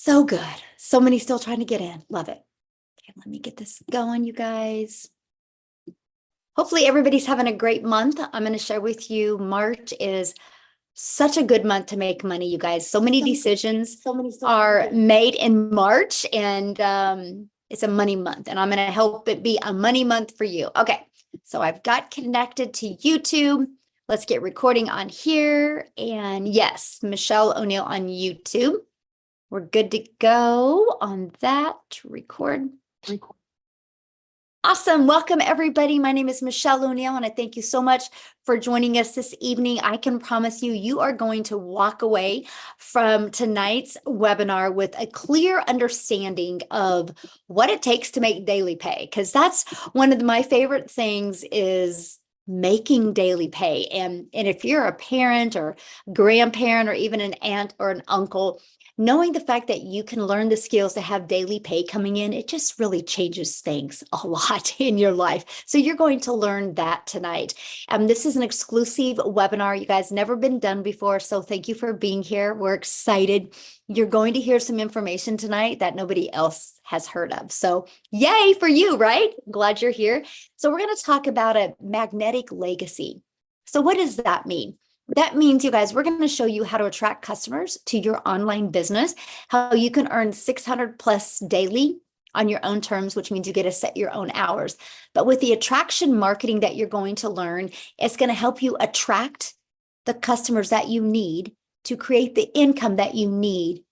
So good. So many still trying to get in. Love it. Okay, let me get this going, you guys. Hopefully everybody's having a great month. I'm going to share with you, March is such a good month to make money, you guys. So many decisions are made in March, and it's a money month, and I'm going to help it be a money month for you. Okay, so I've got connected to YouTube. Let's get recording on here. And yes, Michelle O'Neill on YouTube. We're good to go on that. Record. Awesome. Welcome, everybody. My name is Michelle O'Neill, and I thank you so much for joining us this evening. I can promise you, you are going to walk away from tonight's webinar with a clear understanding of what it takes to make daily pay, because that's one of my favorite things is making daily pay. And if you're a parent or grandparent or even an aunt or an uncle, knowing the fact that you can learn the skills to have daily pay coming in, it just really changes things a lot in your life. So you're going to learn that tonight. This is an exclusive webinar. You guys never been done before. So thank you for being here. We're excited. You're going to hear some information tonight that nobody else has heard of. So yay for you, right? Glad you're here. So we're going to talk about a magnetic legacy. So what does that mean? That means, you guys, we're going to show you how to attract customers to your online business, how you can earn 600 plus daily on your own terms, which means you get to set your own hours. But with the attraction marketing that you're going to learn, it's going to help you attract the customers that you need to create the income that you need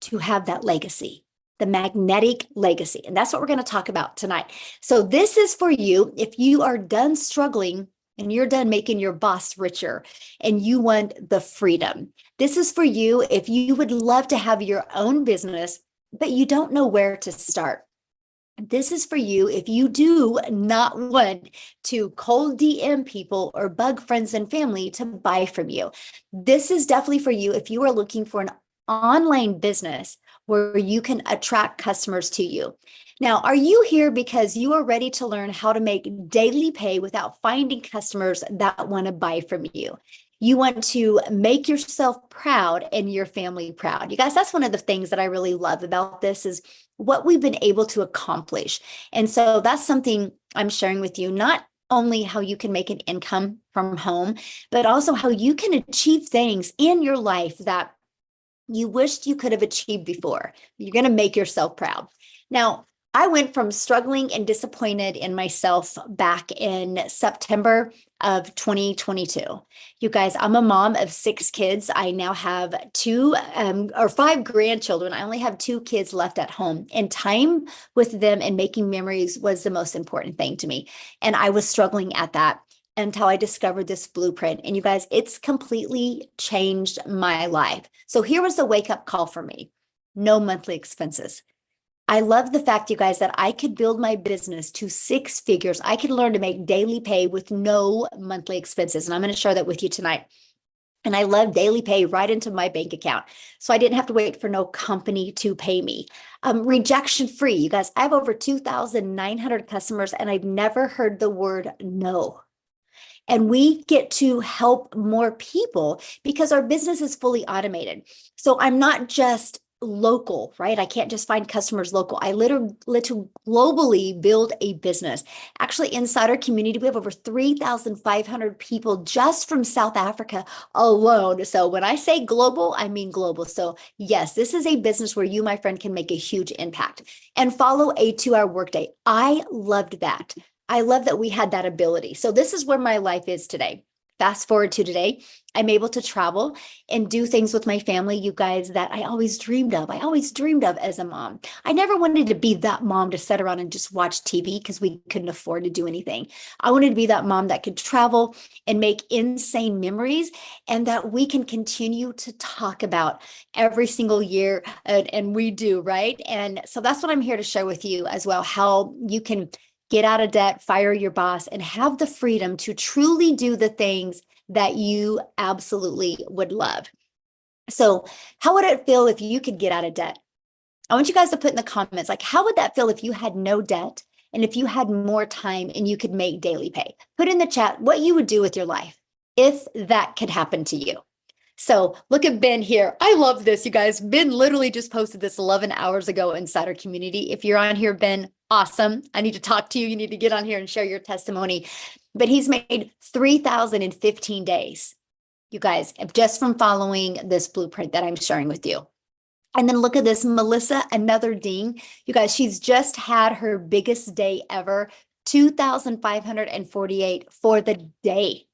to have that legacy, the magnetic legacy. And that's what we're going to talk about tonight. So this is for you if you are done struggling and you're done making your boss richer and you want the freedom. This is for you if you would love to have your own business, but you don't know where to start. This is for you if you do not want to cold DM people or bug friends and family to buy from you. This is definitely for you if you are looking for an online business where you can attract customers to you. Now, are you here because you are ready to learn how to make daily pay without finding customers that want to buy from you? You want to make yourself proud and your family proud. You guys, that's one of the things that I really love about this is what we've been able to accomplish. And so that's something I'm sharing with you, not only how you can make an income from home, but also how you can achieve things in your life that you wished you could have achieved before. You're going to make yourself proud. Now, I went from struggling and disappointed in myself back in September of 2022. You guys, I'm a mom of 6 kids. I now have 5 grandchildren. I only have 2 kids left at home, and time with them and making memories was the most important thing to me. And I was struggling at that until I discovered this blueprint. And you guys, it's completely changed my life. So here was the wake-up call for me. No monthly expenses. I love the fact, you guys, that I could build my business to 6 figures. I could learn to make daily pay with no monthly expenses. And I'm going to share that with you tonight. And I love daily pay right into my bank account. So I didn't have to wait for no company to pay me. Rejection free. You guys, I have over 2,900 customers and I've never heard the word no. And we get to help more people because our business is fully automated. So I'm not just local, right? I can't just find customers local. I literally globally build a business. Actually, inside our community, we have over 3,500 people just from South Africa alone. So when I say global, I mean global. So yes, this is a business where you, my friend, can make a huge impact and follow a 2-hour workday. I loved that. I love that we had that ability. So this is where my life is today. Fast forward to today, I'm able to travel and do things with my family, you guys, that I always dreamed of. I always dreamed of as a mom. I never wanted to be that mom to sit around and just watch TV because we couldn't afford to do anything. I wanted to be that mom that could travel and make insane memories and that we can continue to talk about every single year. And we do, right? And so that's what I'm here to share with you as well, how you can get out of debt, fire your boss, and have the freedom to truly do the things that you absolutely would love. So how would it feel if you could get out of debt? I want you guys to put in the comments, like, how would that feel if you had no debt and if you had more time and you could make daily pay? Put in the chat what you would do with your life if that could happen to you. So look at Ben here. I love this, you guys. Ben literally just posted this 11 hours ago inside our community. If you're on here, Ben, awesome. I need to talk to you. You need to get on here and share your testimony. But he's made 3,000 in 15 days, you guys, just from following this blueprint that I'm sharing with you. And then look at this, Melissa, another ding. You guys, she's just had her biggest day ever, 2,548 for the day.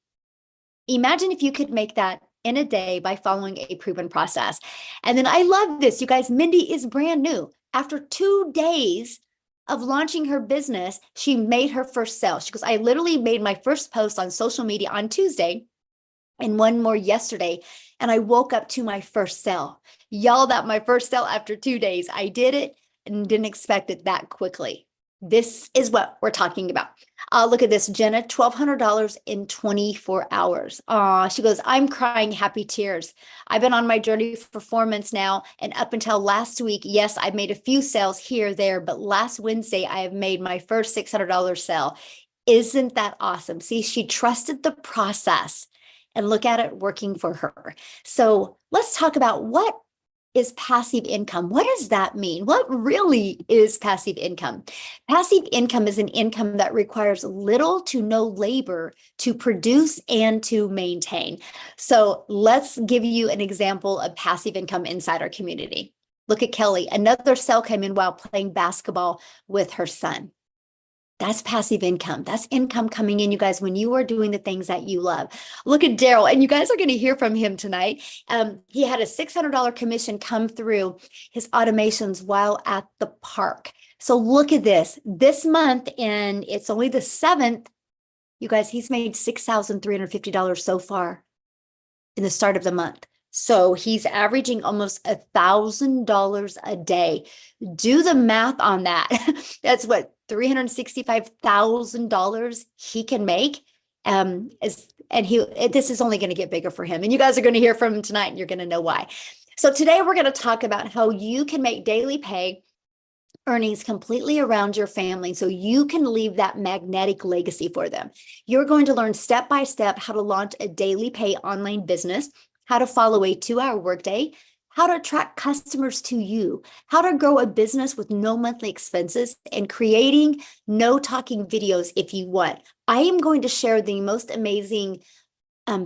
Imagine if you could make that in a day by following a proven process. And then I love this, you guys. Mindy is brand new. After 2 days of launching her business, she made her first sale. She goes, I literally made my first post on social media on Tuesday and one more yesterday, and I woke up to my first sale. Y'all, that my first sale after 2 days. I did it and didn't expect it that quickly. This is what we're talking about. Look at this, Jenna, $1,200 in 24 hours. She goes, I'm crying happy tears. I've been on my journey for 4 months now. And up until last week, yes, I've made a few sales here or there, but last Wednesday, I have made my first $600 sale. Isn't that awesome? See, she trusted the process and look at it working for her. So let's talk about what is passive income. What does that mean? What really is passive income? Passive income is an income that requires little to no labor to produce and to maintain. So let's give you an example of passive income inside our community. Look at Kelly. Another sale came in while playing basketball with her son. That's passive income. That's income coming in, you guys, when you are doing the things that you love. Look at Daryl, and you guys are going to hear from him tonight. He had a $600 commission come through his automations while at the park. So look at this. This month, and it's only the 7th, you guys, he's made $6,350 so far in the start of the month. So he's averaging almost $1,000 a day. Do the math on that. That's what $365,000 he can make. This is only going to get bigger for him. And you guys are going to hear from him tonight, and you're going to know why. So today we're going to talk about how you can make daily pay earnings completely around your family so you can leave that magnetic legacy for them. You're going to learn step by step how to launch a daily pay online business, how to follow a 2-hour workday, how to attract customers to you, how to grow a business with no monthly expenses, and creating no talking videos if you want. I am going to share the most amazing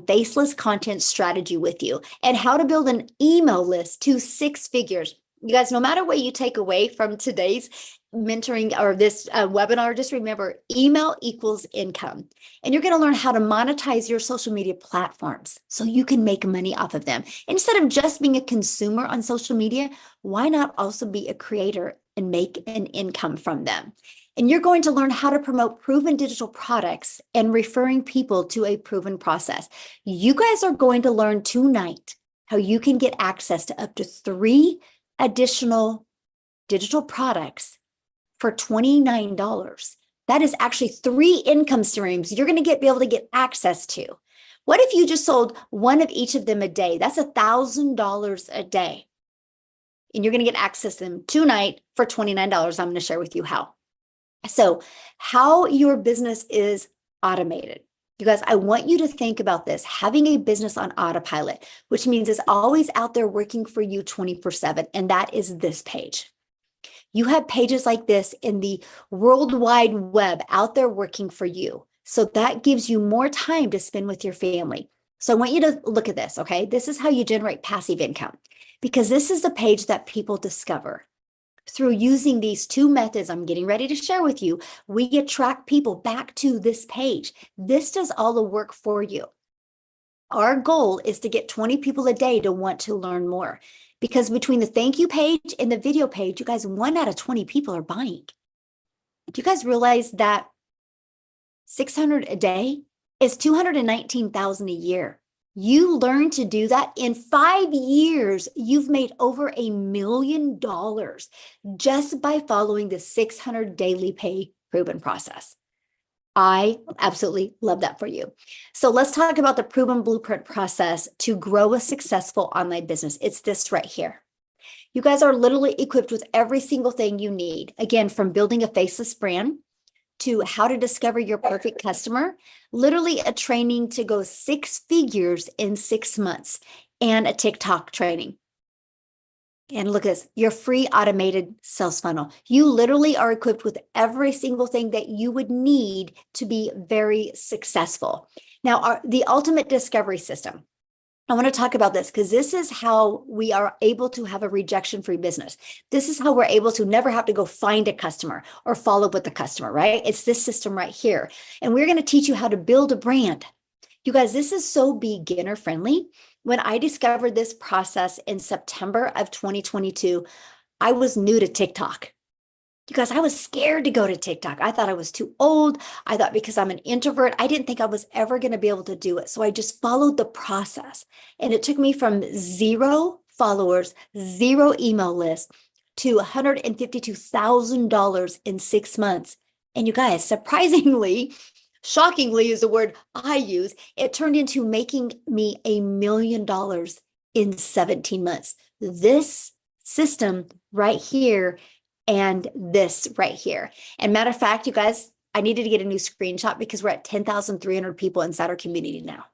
faceless content strategy with you and how to build an email list to 6 figures. You guys, no matter what you take away from today's mentoring or this webinar, just remember email equals income. And you're going to learn how to monetize your social media platforms so you can make money off of them. Instead of just being a consumer on social media, why not also be a creator and make an income from them? And you're going to learn how to promote proven digital products and referring people to a proven process. You guys are going to learn tonight how you can get access to up to 3 additional digital products for $29. That is actually 3 income streams you're going to be able to get access to. What if you just sold one of each of them a day? That's $1,000 a day. And you're going to get access to them tonight for $29. I'm going to share with you how. So how your business is automated. You guys, I want you to think about this, having a business on autopilot, which means it's always out there working for you 24/7. And that is this page. You have pages like this in the World Wide Web out there working for you. So that gives you more time to spend with your family. So I want you to look at this, okay? This is how you generate passive income, because this is the page that people discover. Through using these 2 methods I'm getting ready to share with you, we attract people back to this page. This does all the work for you. Our goal is to get 20 people a day to want to learn more, because between the thank you page and the video page, you guys, 1 out of 20 people are buying. Do you guys realize that 600 a day is 219,000 a year? You learn to do that in 5 years. You've made over $1 million just by following the 600 daily pay proven process. I absolutely love that for you. So let's talk about the proven blueprint process to grow a successful online business. It's this right here. You guys are literally equipped with every single thing you need. Again, from building a faceless brand to how to discover your perfect customer, literally a training to go 6 figures in 6 months. and a TikTok training. And look at this, your free automated sales funnel. You literally are equipped with every single thing that you would need to be very successful. Now, the ultimate discovery system. I want to talk about this because this is how we are able to have a rejection-free business. This is how we're able to never have to go find a customer or follow up with the customer, right? It's this system right here. And we're going to teach you how to build a brand. You guys, this is so beginner friendly. When I discovered this process in September of 2022, I was new to TikTok. You guys, I was scared to go to TikTok. I thought I was too old. I thought because I'm an introvert, I didn't think I was ever going to be able to do it. So I just followed the process. And it took me from 0 followers, 0 email list to $152,000 in 6 months. And you guys, surprisingly, shockingly is the word I use, it turned into making me $1 million in 17 months. This system right here and this right here. And matter of fact, you guys, I needed to get a new screenshot because we're at 10,300 people inside our community now.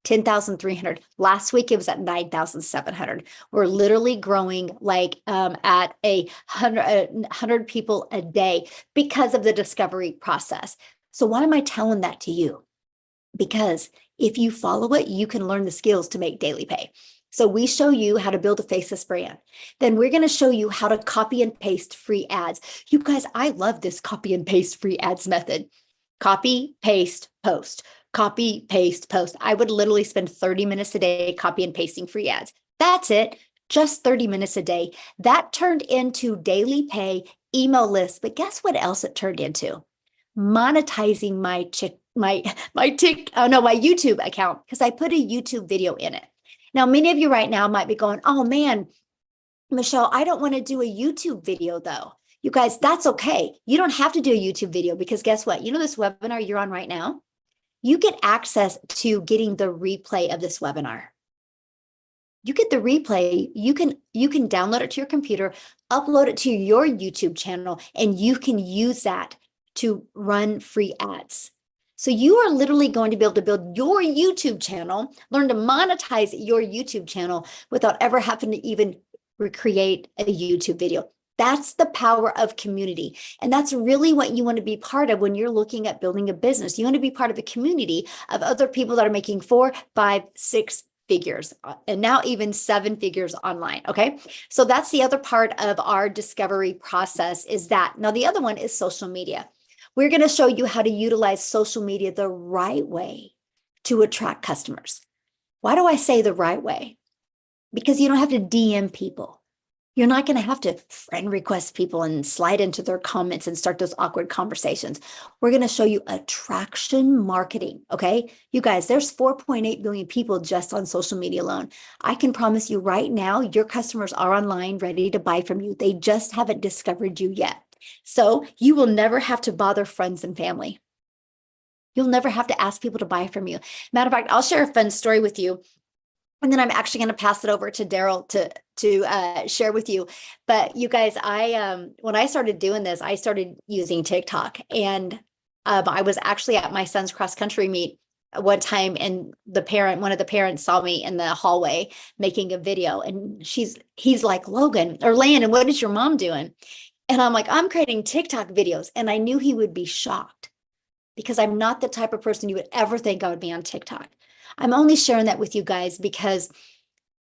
10,300. Last week, it was at 9,700. We're literally growing like at 100 people a day because of the discovery process. So why am I telling that to you? Because if you follow it, you can learn the skills to make daily pay. So we show you how to build a faceless brand. Then we're going to show you how to copy and paste free ads. You guys, I love this copy and paste free ads method. Copy, paste, post. Copy, paste, post. I would literally spend 30 minutes a day copy and pasting free ads. That's it. Just 30 minutes a day. That turned into daily pay email lists. But guess what else it turned into? Monetizing my YouTube account because I put a YouTube video in it. Now, many of you right now might be going, oh man, Michelle, I don't want to do a YouTube video though. You guys, that's okay. You don't have to do a YouTube video because guess what? You know this webinar you're on right now? You get access to getting the replay of this webinar. You get the replay, you can download it to your computer, upload it to your YouTube channel, and you can use that to run free ads. So you are literally going to be able to build your YouTube channel, learn to monetize your YouTube channel without ever having to even recreate a YouTube video. That's the power of community. And that's really what you want to be part of when you're looking at building a business. You want to be part of a community of other people that are making 4, 5, 6 figures, and now even 7 figures online. Okay. So that's the other part of our discovery process is that. Now, the other one is social media. We're going to show you how to utilize social media the right way to attract customers. Why do I say the right way? Because you don't have to DM people. You're not going to have to friend request people and slide into their comments and start those awkward conversations. We're going to show you attraction marketing. Okay. You guys, there's 4.8 billion people just on social media alone. I can promise you right now, your customers are online ready to buy from you. They just haven't discovered you yet. So you will never have to bother friends and family. You'll never have to ask people to buy from you. Matter of fact, I'll share a fun story with you. And then I'm actually going to pass it over to Daryl to share with you. But you guys, when I started doing this, I started using TikTok. And I was actually at my son's cross country meet one time, and one of the parents saw me in the hallway making a video. And he's like, Logan or Landon, what is your mom doing? And I'm like, I'm creating TikTok videos. And I knew he would be shocked because I'm not the type of person you would ever think I would be on TikTok. I'm only sharing that with you guys because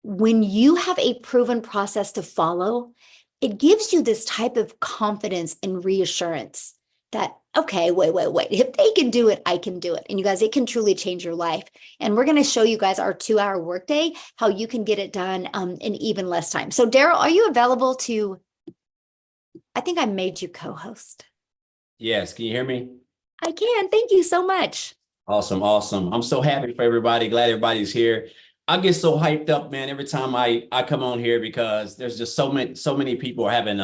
when you have a proven process to follow, it gives you this type of confidence and reassurance that, okay, wait. If they can do it, I can do it. And you guys, it can truly change your life. And we're going to show you guys our 2-hour workday, how you can get it done in even less time. So Daryl, are you available to... I think I made you co-host. Yes. Can you hear me? I can. Thank you so much. Awesome. I'm so happy for everybody. Glad everybody's here. I get so hyped up, man, every time I come on here because there's just so many people are having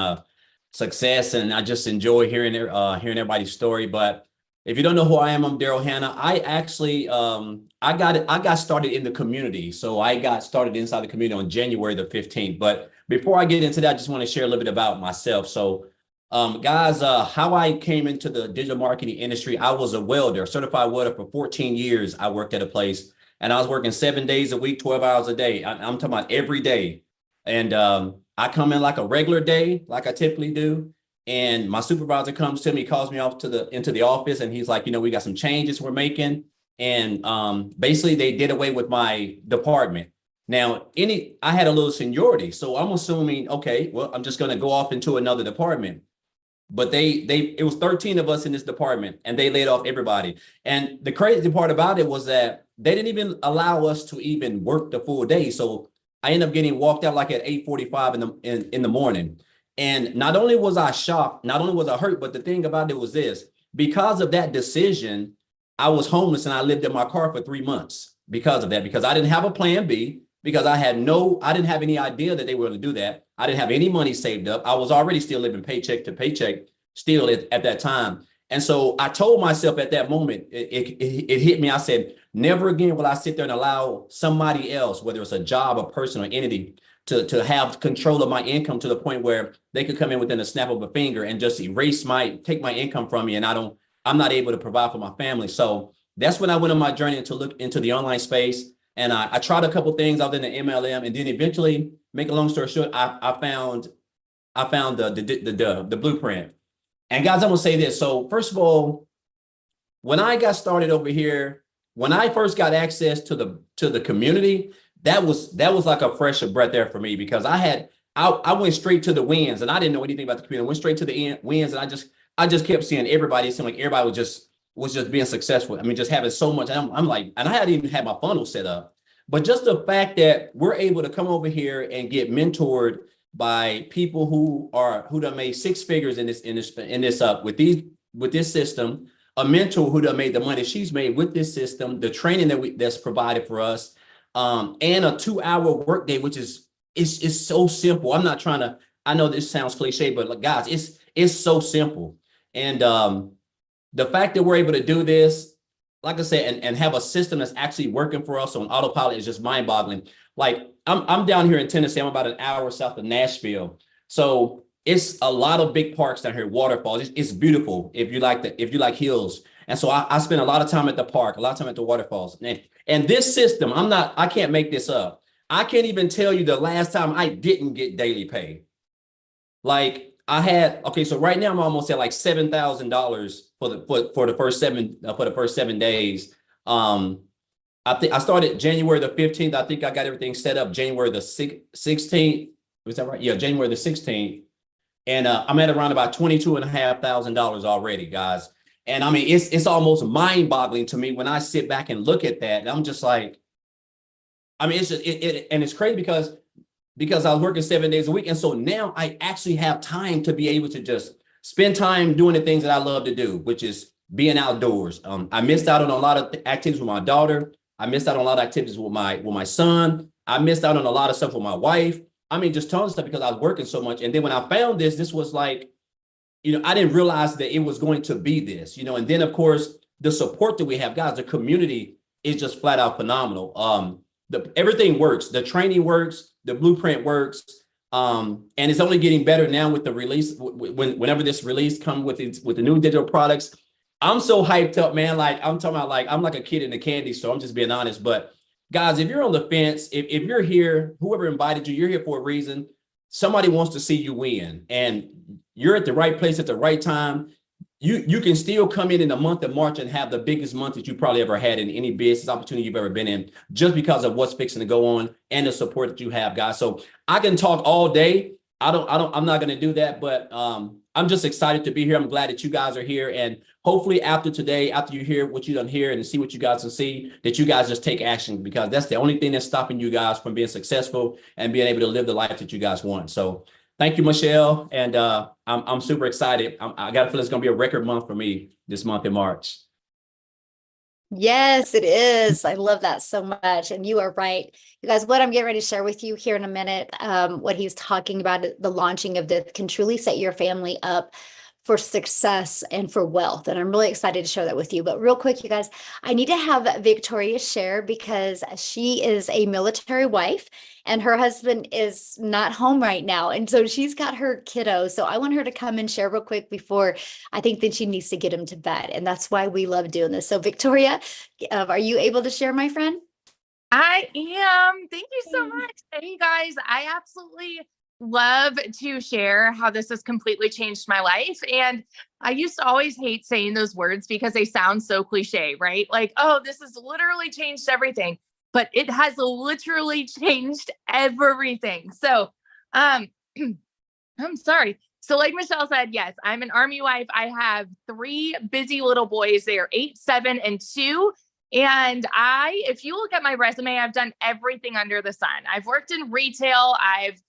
success, and I just enjoy hearing everybody's story. But if you don't know who I am, I'm Daryl Hanna. I actually I got started in the community. So I got started inside the community on January the 15th. But before I get into that, I just want to share a little bit about myself. So guys, how I came into the digital marketing industry, I was a welder, certified welder for 14 years. I worked at a place, and I was working 7 days a week, 12 hours a day. I'm talking about every day. And I come in like a regular day, like I typically do. And my supervisor comes to me, calls me off into the office, and he's like, we got some changes we're making. And basically they did away with my department. Now, I had a little seniority, so I'm assuming, okay, well, I'm just going to go off into another department. But it was 13 of us in this department, and they laid off everybody. And the crazy part about it was that they didn't even allow us to even work the full day. So I ended up getting walked out like at 8:45 in the morning. And not only was I shocked, not only was I hurt, but the thing about it was this: because of that decision, I was homeless and I lived in my car for 3 months because of that, because I didn't have a plan B, because I didn't have any idea that they were going to do that. I didn't have any money saved up. I was already still living paycheck to paycheck still at that time. And so I told myself at that moment, it hit me. I said, never again will I sit there and allow somebody else, whether it's a job, a person, or entity, to have control of my income to the point where they could come in within a snap of a finger and just take my income from me. And I'm not able to provide for my family. So that's when I went on my journey to look into the online space. And I tried a couple things. I was in the MLM, and then eventually, make a long story short, I found the blueprint. And guys, I'm gonna say this. So first of all, when I got started over here, when I first got access to the community, that was like a fresh breath there for me, because I went straight to the wins, and I didn't know anything about the community. I went straight to the wins, and I just kept seeing everybody. It seemed like everybody was just being successful. I mean, just having so much. And I'm like, and I hadn't even had my funnel set up. But just the fact that we're able to come over here and get mentored by people who done made six figures in this with this system, a mentor who done made the money she's made with this system, the training that's provided for us, and a 2-hour workday, which is so simple. I'm not trying to. I know this sounds cliche, but like, guys, it's so simple. And the fact that we're able to do this, like I said, and have a system that's actually working for us on autopilot is just mind-boggling. Like I'm down here in Tennessee. I'm about an hour south of Nashville. So it's a lot of big parks down here, waterfalls. It's beautiful if you like hills. And so I spend a lot of time at the park, a lot of time at the waterfalls. And this system, I can't make this up. I can't even tell you the last time I didn't get daily pay. Like so right now I'm almost at like $7,000 for the first 7 days. I think I started January the 15th. I think I got everything set up January the 16th. Was that right? Yeah, January the 16th. And I'm at around about $22,500 already, guys. And I mean, it's almost mind-boggling to me when I sit back and look at that. And I'm just like, I mean, it's just and it's crazy because I was working 7 days a week. And so now I actually have time to be able to just spend time doing the things that I love to do, which is being outdoors. I missed out on a lot of activities with my daughter. I missed out on a lot of activities with my son. I missed out on a lot of stuff with my wife. I mean, just tons of stuff because I was working so much. And then when I found this was like, I didn't realize that it was going to be this, and then of course, the support that we have, guys, the community is just flat out phenomenal. Everything works. The training works, the blueprint works. And it's only getting better now with the release. Whenever this release comes with the new digital products, I'm so hyped up, man. Like I'm talking about, like I'm like a kid in a candy store. I'm just being honest. But guys, if you're on the fence, if you're here, whoever invited you, you're here for a reason. Somebody wants to see you win, and you're at the right place at the right time. You can still come in the month of March and have the biggest month that you probably ever had in any business opportunity you've ever been in, just because of what's fixing to go on and the support that you have, guys. So I can talk all day. I'm not going to do that, but I'm just excited to be here. I'm glad that you guys are here. And hopefully after today, after you hear what you done here and see what you guys can see, that you guys just take action, because that's the only thing that's stopping you guys from being successful and being able to live the life that you guys want. So thank you, Michelle. And I'm super excited. I got to feel it's going to be a record month for me this month in March. Yes, it is. I love that so much. And you are right. You guys, what I'm getting ready to share with you here in a minute, what he's talking about, the launching of this can truly set your family up for success and for wealth. And I'm really excited to share that with you. But real quick, you guys, I need to have Victoria share, because she is a military wife and her husband is not home right now. And so she's got her kiddo. So I want her to come and share real quick before I think that she needs to get him to bed. And that's why we love doing this. So Victoria, are you able to share, my friend? I am. Thank you so much. Hey guys, I absolutely love to share how this has completely changed my life. And I used to always hate saying those words because they sound so cliche, right? Like, oh, this has literally changed everything, but it has literally changed everything. So, um, I'm sorry. So, like Michelle said, yes, I'm an Army wife. I have three busy little boys. They are 8, 7, and 2. And if you look at my resume, I've done everything under the sun. I've worked in retail. I've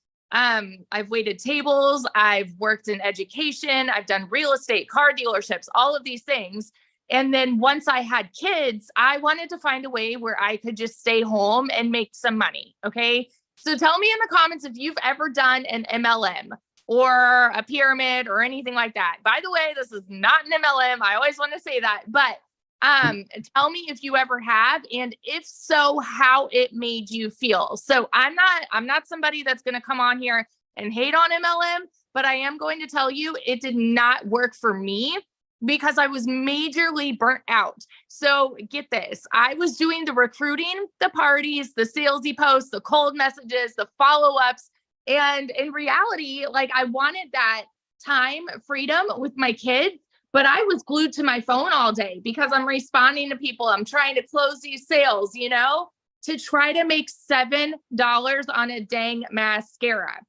waited tables. I've worked in education. I've done real estate, car dealerships, all of these things. And then once I had kids, I wanted to find a way where I could just stay home and make some money. Okay. So tell me in the comments if you've ever done an MLM or a pyramid or anything like that. By the way, this is not an MLM. I always want to say that, but tell me if you ever have, and if so, how it made you feel. So I'm not somebody that's going to come on here and hate on MLM, but I am going to tell you it did not work for me because I was majorly burnt out. So get this, I was doing the recruiting, the parties, the salesy posts, the cold messages, the follow-ups. And in reality, like I wanted that time freedom with my kids, but I was glued to my phone all day because I'm responding to people. I'm trying to close these sales, to try to make $7 on a dang mascara.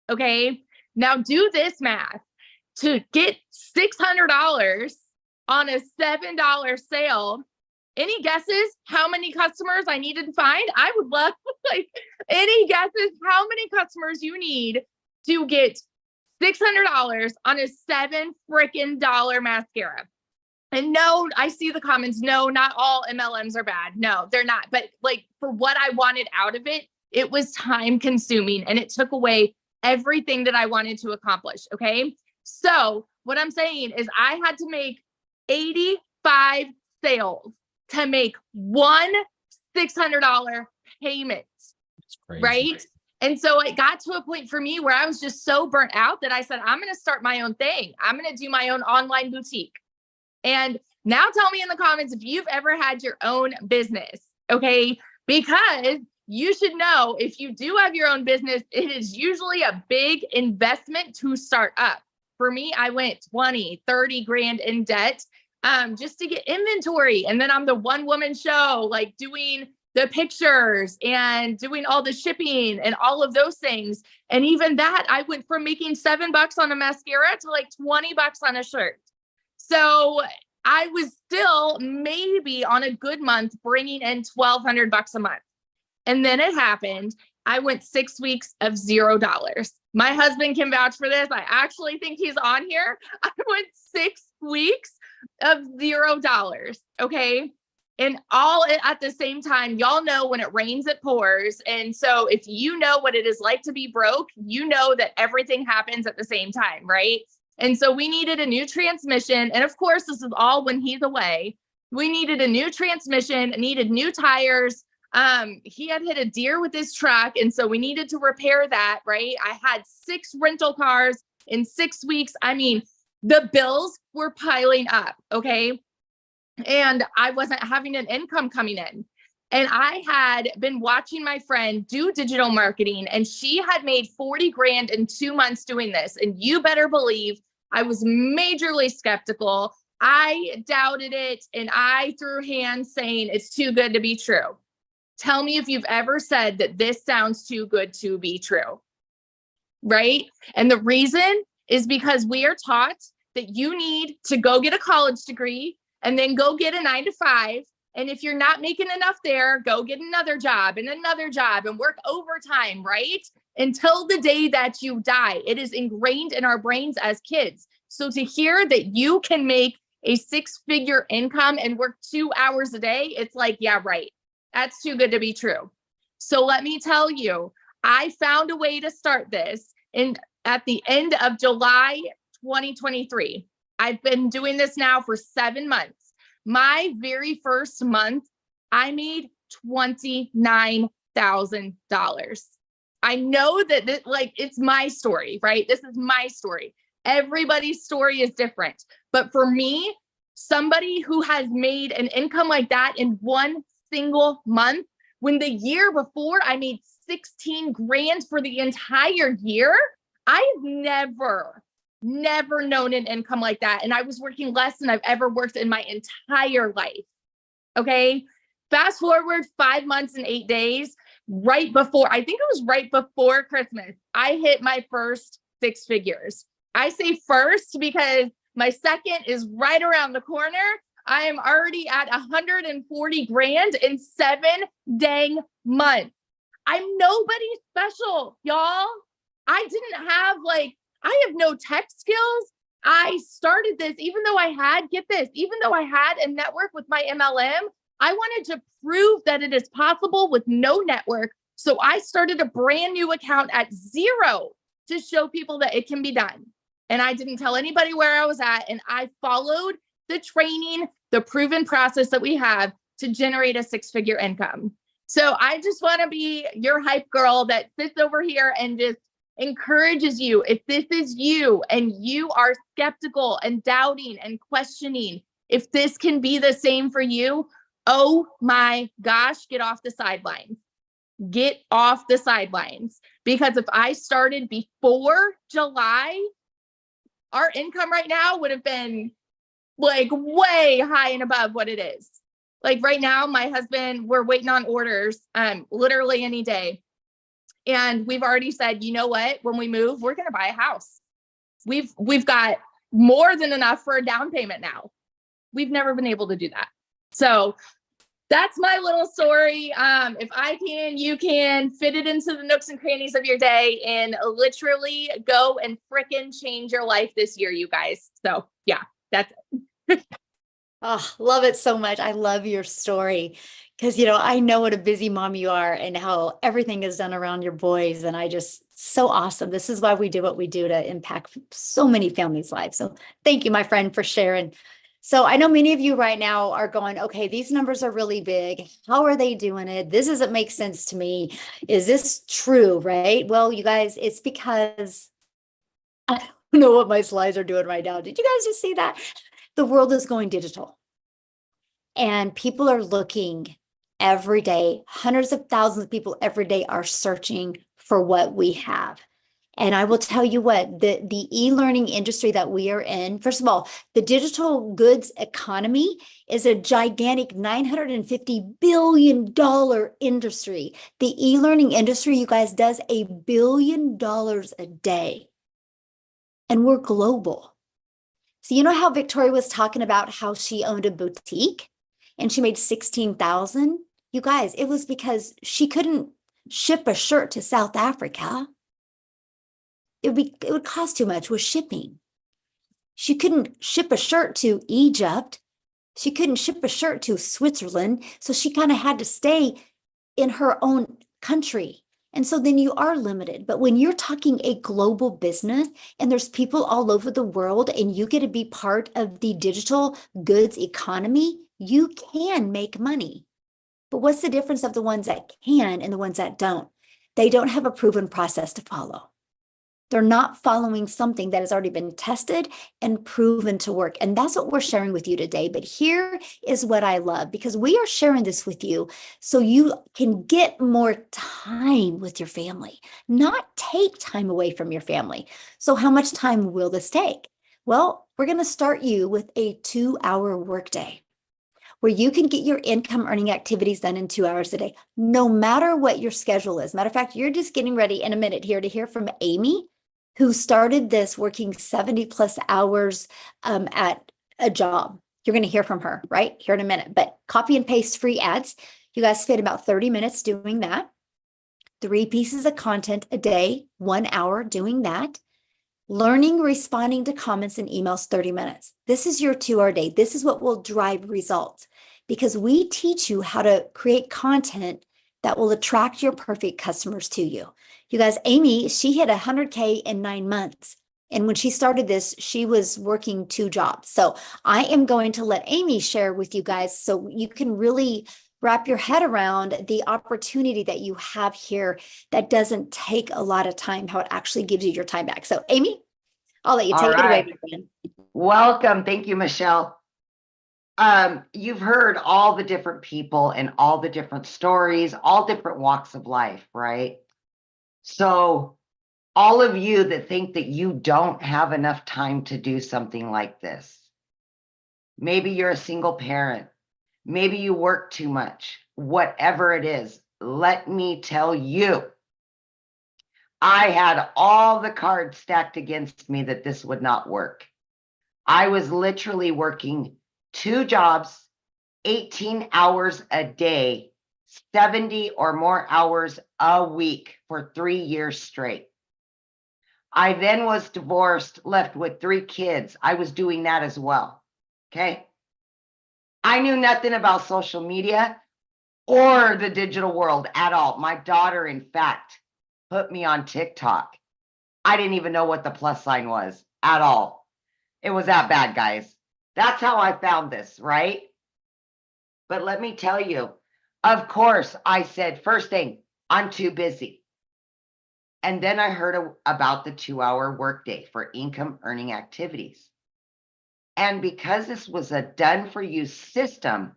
Okay. Now do this math to get $600 on a $7 sale. Any guesses how many customers I needed to find? I would love like any guesses how many customers you need to get $600 on a $7 freaking mascara. And no, I see the comments. No, not all MLMs are bad. No, they're not. But like for what I wanted out of it, it was time consuming and it took away everything that I wanted to accomplish. Okay. So what I'm saying is I had to make 85 sales to make one $600 payment. It's crazy. Right. And so it got to a point for me where I was just so burnt out that I said, I'm going to start my own thing. I'm going to do my own online boutique. And now tell me in the comments if you've ever had your own business. Okay. Because you should know if you do have your own business, it is usually a big investment to start up. For me, I went 20, 30 grand in debt just to get inventory. And then I'm the one woman show, like doing the pictures and doing all the shipping and all of those things. And even that, I went from making $7 on a mascara to like $20 on a shirt. So I was still maybe on a good month bringing in $1,200 a month. And then it happened. I went 6 weeks of $0. My husband can vouch for this. I actually think he's on here. I went 6 weeks of $0. Okay. And all at the same time, y'all know when it rains, it pours. And so if you know what it is like to be broke, you know that everything happens at the same time, right? And so we needed a new transmission. And of course, this is all when he's away. We needed a new transmission, needed new tires. He had hit a deer with his truck. And so we needed to repair that, right? I had 6 rental cars in 6 weeks. I mean, the bills were piling up. Okay. And I wasn't having an income coming in. And I had been watching my friend do digital marketing, and she had made 40 grand in 2 months doing this. And you better believe I was majorly skeptical. I doubted it and I threw hands saying it's too good to be true. Tell me if you've ever said that this sounds too good to be true, right? And the reason is because we are taught that you need to go get a college degree and then go get a 9-to-5. And if you're not making enough there, go get another job and work overtime, right? Until the day that you die. It is ingrained in our brains as kids. So to hear that you can make a 6-figure income and work 2 hours a day, it's like, yeah, right. That's too good to be true. So let me tell you, I found a way to start this at the end of July 2023. I've been doing this now for 7 months. My very first month, I made $29,000. I know that it's my story, right? This is my story. Everybody's story is different. But for me, somebody who has made an income like that in one single month when the year before I made 16 grand for the entire year. I've never known an income like that. And I was working less than I've ever worked in my entire life. Okay. Fast forward 5 months and 8 days, right before, I think it was right before Christmas, I hit my first 6 figures. I say first because my second is right around the corner. I am already at 140 grand in 7 dang months. I'm nobody special, y'all. I didn't have I have no tech skills. I started this, even though I had, get this, even though I had a network with my MLM, I wanted to prove that it is possible with no network. So I started a brand new account at 0 to show people that it can be done. And I didn't tell anybody where I was at. And I followed the training, the proven process that we have to generate a 6-figure income. So I just want to be your hype girl that sits over here and just encourages you. If this is you and you are skeptical and doubting and questioning if this can be the same for you, oh my gosh, get off the sidelines. Get off the sidelines. Because if I started before July, our income right now would have been way high and above what it is. Right now, my husband, we're waiting on orders, literally any day. And we've already said, you know what, when we move, we're going to buy a house. We've got more than enough for a down payment now. We've never been able to do that. So that's my little story. If I can, you can fit it into the nooks and crannies of your day and literally go and frickin' change your life this year, you guys. So yeah, that's it. Oh, love it so much. I love your story because, I know what a busy mom you are and how everything is done around your boys. And so awesome. This is why we do what we do, to impact so many families' lives. So thank you, my friend, for sharing. So I know many of you right now are going, okay, these numbers are really big. How are they doing it? This doesn't make sense to me. Is this true? Right? Well, you guys, it's because I don't know what my slides are doing right now. Did you guys just see that? The world is going digital and people are looking every day. Hundreds of thousands of people every day are searching for what we have. And I will tell you what, the e-learning industry that we are in, first of all, the digital goods economy is a gigantic $950 billion industry. The e-learning industry, you guys, does $1 billion a day. And we're global. So you know how Victoria was talking about how she owned a boutique and she made 16,000? You guys, it was because she couldn't ship a shirt to South Africa. It would cost too much with shipping. She couldn't ship a shirt to Egypt. She couldn't ship a shirt to Switzerland. So she kind of had to stay in her own country. And so then you are limited. But when you're talking a global business and there's people all over the world and you get to be part of the digital goods economy, you can make money. But what's the difference of the ones that can and the ones that don't? They don't have a proven process to follow. They're not following something that has already been tested and proven to work. And that's what we're sharing with you today. But here is what I love, because we are sharing this with you so you can get more time with your family, not take time away from your family. So how much time will this take? Well, we're going to start you with a 2-hour workday where you can get your income earning activities done in 2 hours a day, no matter what your schedule is. Matter of fact, you're just getting ready in a minute here to hear from Amy, who started this working 70 plus hours at a job. You're going to hear from her right here in a minute, but copy and paste free ads. You guys spend about 30 minutes doing that. 3 pieces of content a day, 1 hour doing that. Learning, responding to comments and emails, 30 minutes. This is your 2-hour day. This is what will drive results because we teach you how to create content that will attract your perfect customers to you. You guys, Amy, she hit 100K in 9 months. And when she started this, she was working 2 jobs. So I am going to let Amy share with you guys so you can really wrap your head around the opportunity that you have here that doesn't take a lot of time, how it actually gives you your time back. So Amy, I'll let you take it away. Welcome. Thank you, Michelle. You've heard all the different people and all the different stories, all different walks of life, right? So all of you that think that you don't have enough time to do something like this, maybe you're a single parent, maybe you work too much, whatever it is, let me tell you, I had all the cards stacked against me that this would not work. I was literally working 2 jobs, 18 hours a day, 70 or more hours a week for 3 years straight. I then was divorced, left with 3 kids. I was doing that as well. Okay. I knew nothing about social media or the digital world at all. My daughter, in fact, put me on TikTok. I didn't even know what the plus sign was at all. It was that bad, guys. That's how I found this, right? But let me tell you, of course, I said, first thing, I'm too busy. And then I heard about the 2-hour workday for income earning activities. And because this was a done for you system,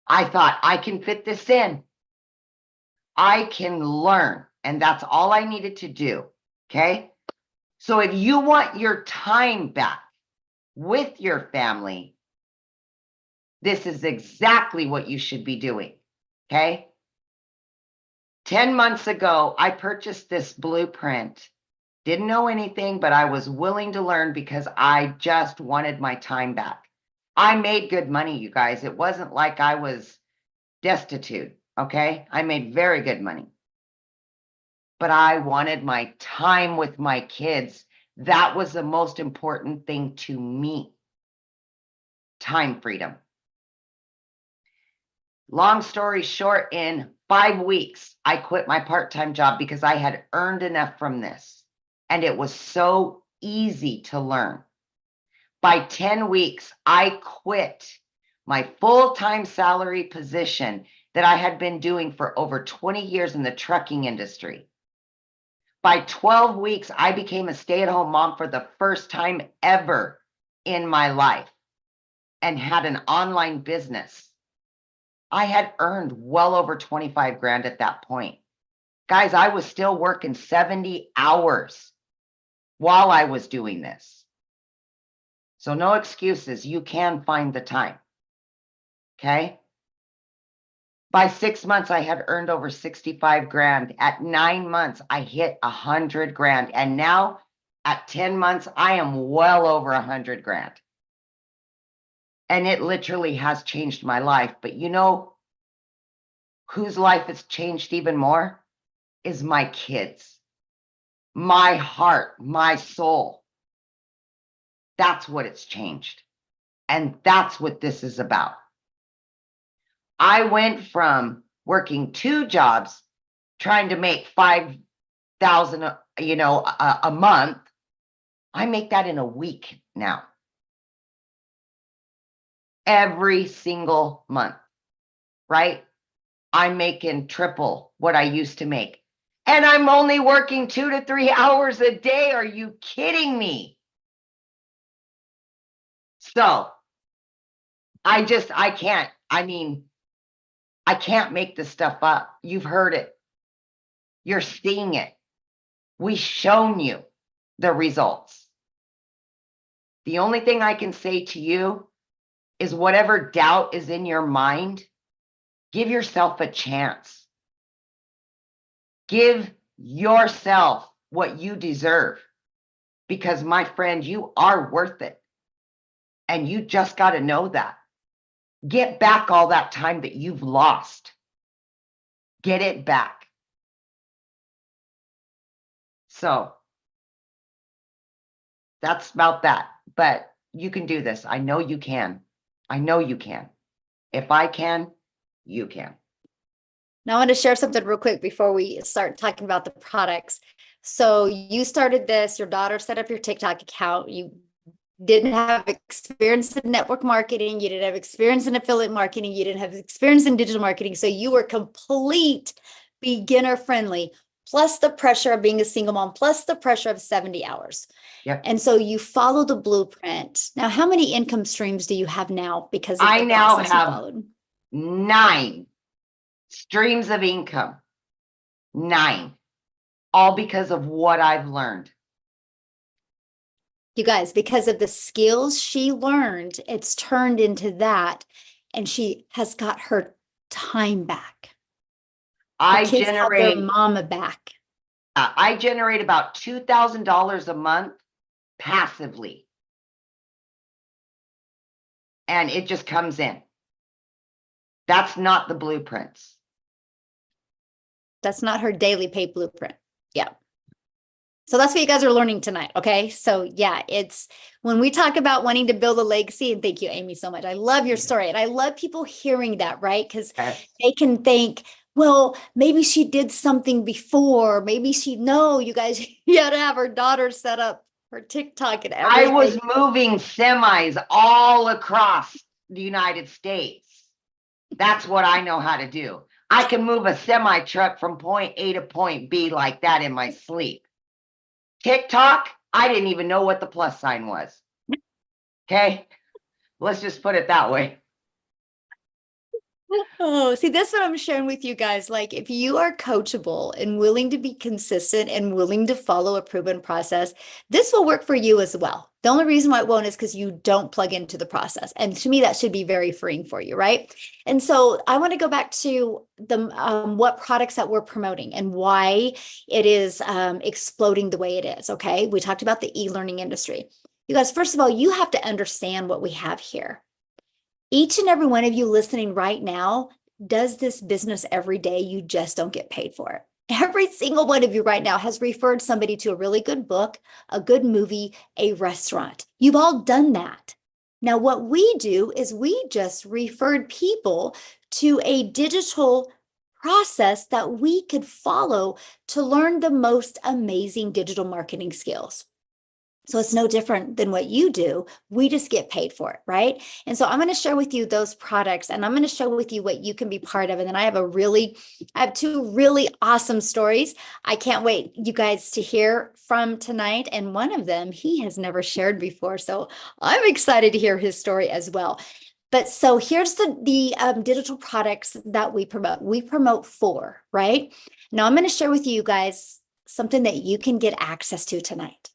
I thought I can fit this in. I can learn. And that's all I needed to do. Okay. So if you want your time back with your family, this is exactly what you should be doing. Okay. 10 months ago, I purchased this blueprint. Didn't know anything, but I was willing to learn because I just wanted my time back. I made good money, you guys. It wasn't like I was destitute. Okay. I made very good money. But I wanted my time with my kids. That was the most important thing to me. Time freedom. Long story short, in 5 weeks, I quit my part-time job because I had earned enough from this. And it was so easy to learn. By 10 weeks, I quit my full-time salary position that I had been doing for over 20 years in the trucking industry. By 12 weeks, I became a stay-at-home mom for the first time ever in my life and had an online business. I had earned well over 25 grand at that point. Guys, I was still working 70 hours while I was doing this. So no excuses. You can find the time. Okay. By 6 months, I had earned over 65 grand. At 9 months, I hit 100 grand. And now at 10 months, I am well over 100 grand. And it literally has changed my life. But you know whose life has changed even more? Is my kids, my heart, my soul. That's what it's changed. And that's what this is about. I went from working 2 jobs, trying to make $5,000, a month. I make that in a week now. Every single month, right? I'm making triple what I used to make. And I'm only working 2 to 3 hours a day. Are you kidding me? So I can't. I can't make this stuff up. You've heard it. You're seeing it. We've shown you the results. The only thing I can say to you is whatever doubt is in your mind, give yourself a chance. Give yourself what you deserve. Because my friend, you are worth it. And you just got to know that. Get back all that time that you've lost. Get it back. So that's about that. But you can do this. I know you can. I know you can. If I can, you can. Now I want to share something real quick before we start talking about the products. So you started this, your daughter set up your TikTok account. You didn't have experience in network marketing. You didn't have experience in affiliate marketing. You didn't have experience in digital marketing. So you were complete beginner friendly. plus the pressure of being a single mom, plus the pressure of 70 hours. Yep. And so you follow the blueprint. Now, how many income streams do you have now because of I the now process you have followed? 9 streams of income. 9. All because of what I've learned. You guys, because of the skills she learned, it's turned into that. And she has got her time back. Her kids have their mama back. I generate about $2,000 a month passively. And it just comes in. That's not the blueprints. That's not her daily pay blueprint. Yeah. So that's what you guys are learning tonight. Okay. So yeah, it's when we talk about wanting to build a legacy, and thank you, Amy, so much. I love your story. And I love people hearing that, right? Because they can think, well, maybe she did something before. Maybe no, you guys, you had to have her daughter set up her TikTok and everything. I was moving semis all across the United States. That's what I know how to do. I can move a semi truck from point A to point B like that in my sleep. TikTok, I didn't even know what the plus sign was. Okay, let's just put it that way. Oh, see, that's what I'm sharing with you guys. Like, if you are coachable and willing to be consistent and willing to follow a proven process, this will work for you as well. The only reason why it won't is because you don't plug into the process. And to me, that should be very freeing for you, right? And so I want to go back to the what products that we're promoting and why it is exploding the way it is. Okay, we talked about the e-learning industry. You guys, first of all, you have to understand what we have here. Each and every one of you listening right now does this business every day. You just don't get paid for it. Every single one of you right now has referred somebody to a really good book, a good movie, a restaurant. You've all done that. Now, what we do is we just referred people to a digital process that we could follow to learn the most amazing digital marketing skills. So it's no different than what you do. We just get paid for it, right? And so I'm going to share with you those products, and I'm going to share with you what you can be part of. And then I have 2 really awesome stories. I can't wait you guys to hear from tonight. And one of them, he has never shared before. So I'm excited to hear his story as well. But so here's the digital products that we promote. We promote 4, right? Now I'm going to share with you guys something that you can get access to tonight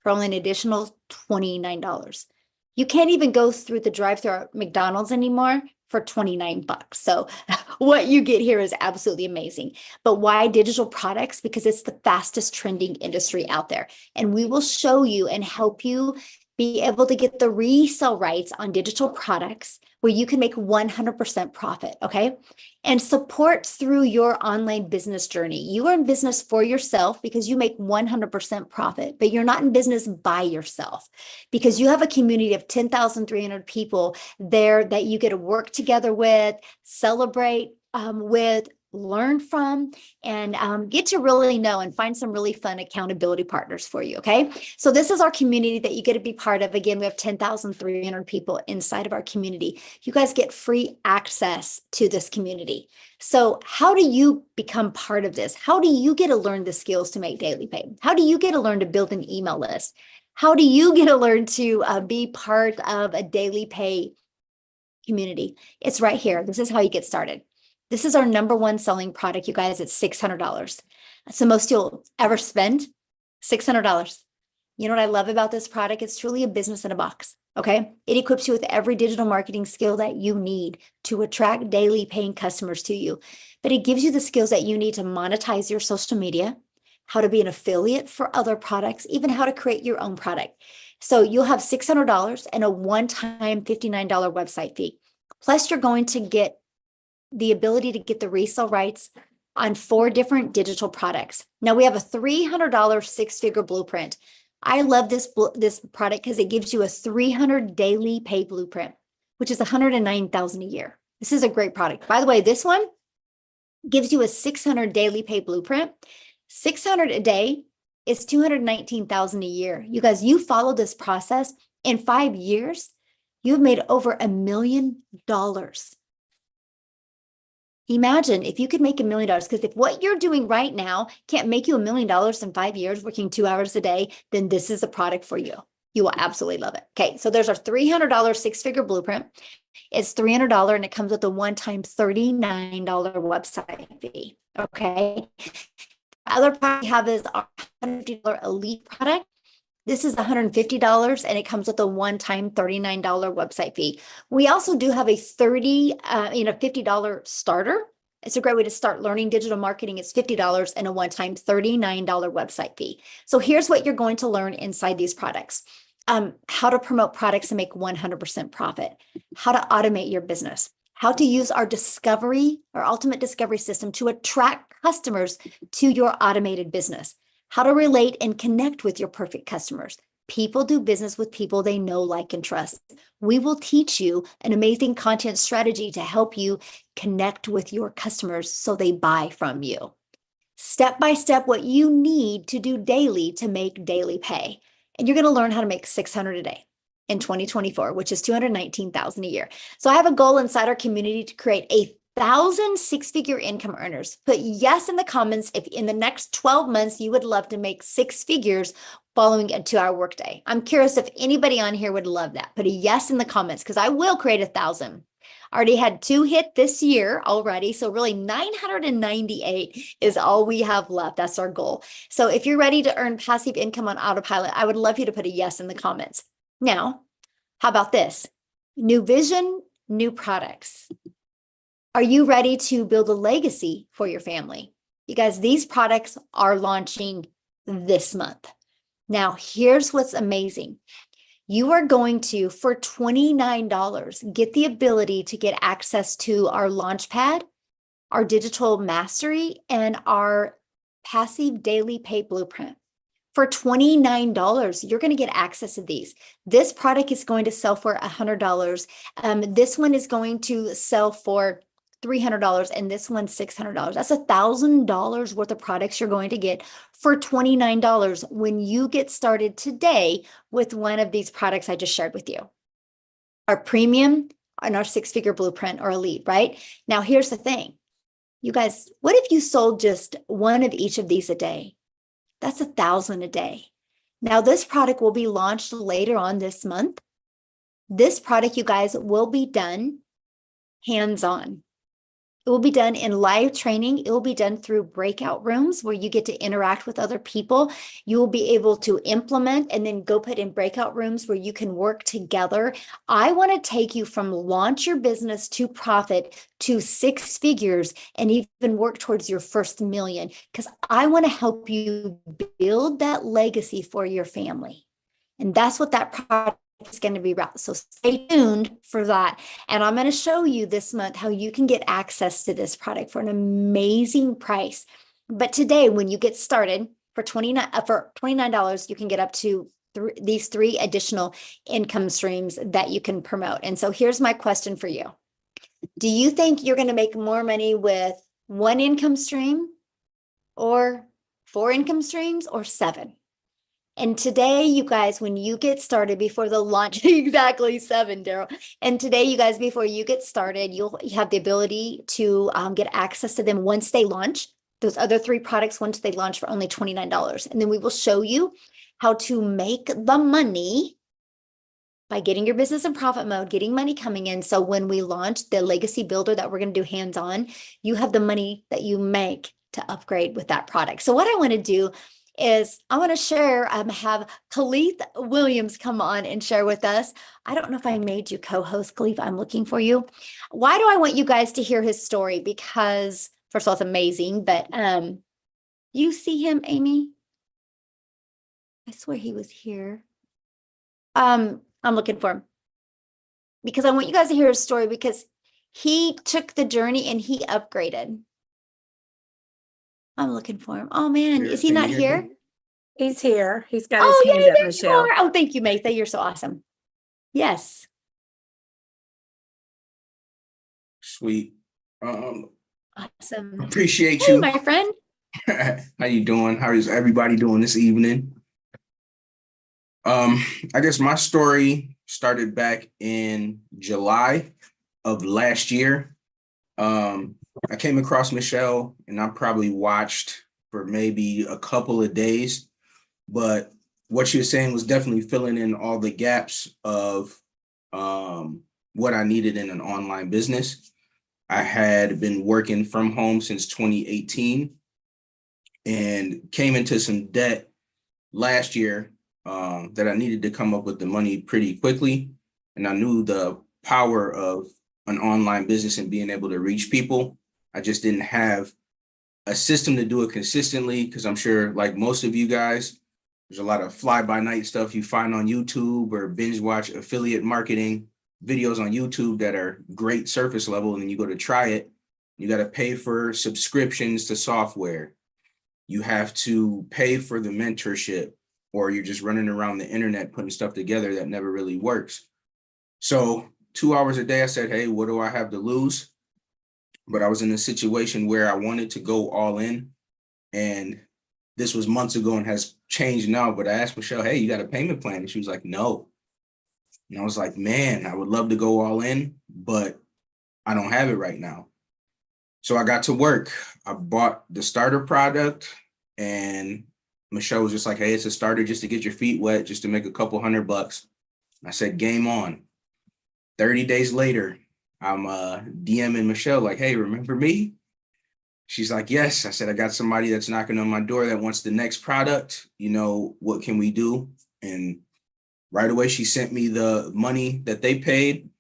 for only an additional $29. You can't even go through the drive-thru at McDonald's anymore for $29. So what you get here is absolutely amazing. But why digital products? Because it's the fastest trending industry out there. And we will show you and help you be able to get the resale rights on digital products where you can make 100% profit, okay? And support through your online business journey. You are in business for yourself because you make 100% profit, but you're not in business by yourself because you have a community of 10,300 people there that you get to work together with, celebrate with, learn from, and get to really know and find some really fun accountability partners for you, okay? So this is our community that you get to be part of. Again, we have 10,300 people inside of our community. You guys get free access to this community. So how do you become part of this? How do you get to learn the skills to make daily pay? How do you get to learn to build an email list? How do you get to learn to be part of a daily pay community? It's right here. This is how you get started. This is our #1 selling product, you guys. It's $600. That's the most you'll ever spend, $600. You know what I love about this product? It's truly a business in a box, okay? It equips you with every digital marketing skill that you need to attract daily paying customers to you. But it gives you the skills that you need to monetize your social media, how to be an affiliate for other products, even how to create your own product. So you'll have $600 and a one-time $59 website fee. Plus, you're going to get the ability to get the resale rights on 4 different digital products. Now we have a $300 6-figure blueprint. I love this product because it gives you a 300 daily pay blueprint, which is $109,000 a year. This is a great product. By the way, this one gives you a 600 daily pay blueprint. 600 a day is $219,000 a year. You guys, you follow this process in 5 years, you've made over $1 million. Imagine if you could make $1 million, because if what you're doing right now can't make you $1 million in 5 years, working 2 hours a day, then this is a product for you. You will absolutely love it. Okay, so there's our $300 6-figure blueprint. It's $300 and it comes with a one-time $39 website fee. Okay. The other product we have is our $150 elite product. This is $150 and it comes with a one-time $39 website fee. We also do have a $50 starter. It's a great way to start learning digital marketing. It's $50 and a one-time $39 website fee. So here's what you're going to learn inside these products. How to promote products and make 100% profit, how to automate your business, how to use our ultimate discovery system to attract customers to your automated business, how to relate and connect with your perfect customers. People do business with people they know, like, and trust. We will teach you an amazing content strategy to help you connect with your customers so they buy from you. Step by step, what you need to do daily to make daily pay. And you're going to learn how to make $600 a day in 2024, which is $219,000 a year. So I have a goal inside our community to create 1,000 6-figure income earners. Put yes in the comments if in the next 12 months you would love to make 6 figures following a 2-hour workday. I'm curious if anybody on here would love that. Put a yes in the comments because I will create 1,000. Already had 2 hit this year already. So really 998 is all we have left. That's our goal. So if you're ready to earn passive income on autopilot, I would love you to put a yes in the comments. Now, how about this? New vision, new products. Are you ready to build a legacy for your family? You guys, these products are launching this month. Now, here's what's amazing. You are going to, for $29, get the ability to get access to our Launchpad, our digital mastery, and our passive daily pay blueprint. For $29, you're going to get access to these. This product is going to sell for $100. This one is going to sell for $300 and this one's $600. That's $1,000 worth of products you're going to get for $29 when you get started today with one of these products I just shared with you. Our premium and our 6-figure blueprint or elite, right? Now, here's the thing. You guys, what if you sold just one of each of these a day? That's $1,000 a day. Now, this product will be launched later on this month. This product, you guys, will be done hands-on. It will be done in live training. It will be done through breakout rooms where you get to interact with other people. You will be able to implement and then go put in breakout rooms where you can work together. I want to take you from launch your business to profit to 6 figures and even work towards your first million, because I want to help you build that legacy for your family. And that's what that product is going to be about. So stay tuned for that. And I'm going to show you this month how you can get access to this product for an amazing price. But today, when you get started for $29, you can get up to these 3 additional income streams that you can promote. And so here's my question for you. Do you think you're going to make more money with 1 income stream or 4 income streams or 7? And today, you guys, when you get started before the launch, exactly 7, Daryl. And today, you guys, before you get started, you'll have the ability to get access to them once they launch. Those other 3 products, once they launch for only $29. And then we will show you how to make the money by getting your business in profit mode, getting money coming in. So when we launch the legacy builder that we're going to do hands-on, you have the money that you make to upgrade with that product. So what I want to do is I want to share, have Khalith Williams come on and share with us. I don't know if I made you co-host, Khalith. I'm looking for you. Why do I want you guys to hear his story? Because first of all, it's amazing, but you see him, Amy? I swear he was here. I'm looking for him because I want you guys to hear his story because he took the journey and he upgraded. I'm looking for him. Oh man, is he not here? He's here. He's got his hand up, Michelle. Oh, thank you, Maytha. You're so awesome. Yes. Sweet. Awesome. Appreciate Hey, you. my friend. How you doing? How is everybody doing this evening? I guess my story started back in July of last year. I came across Michelle and I probably watched for maybe a couple of days, but what she was saying was definitely filling in all the gaps of what I needed in an online business. I had been working from home since 2018 and came into some debt last year that I needed to come up with the money pretty quickly. And I knew the power of an online business and being able to reach people. I just didn't have a system to do it consistently because I'm sure, like most of you guys, there's a lot of fly-by-night stuff you find on YouTube or binge watch affiliate marketing videos on YouTube that are great surface level. And then you go to try it, you got to pay for subscriptions to software. You have to pay for the mentorship, or you're just running around the internet putting stuff together that never really works. So 2 hours a day, I said, hey, what do I have to lose? But I was in a situation where I wanted to go all in. And this was months ago and has changed now. But I asked Michelle, hey, you got a payment plan? And she was like, no. And I was like, man, I would love to go all in, but I don't have it right now. So I got to work. I bought the starter product, and Michelle was just like, hey, it's a starter just to get your feet wet, just to make a couple $100. I said, game on. 30 days later, I'm DMing Michelle like, hey, remember me? She's like, yes. I said, I got somebody that's knocking on my door that wants the next product. You know, what can we do? And right away, she sent me the money that they paid.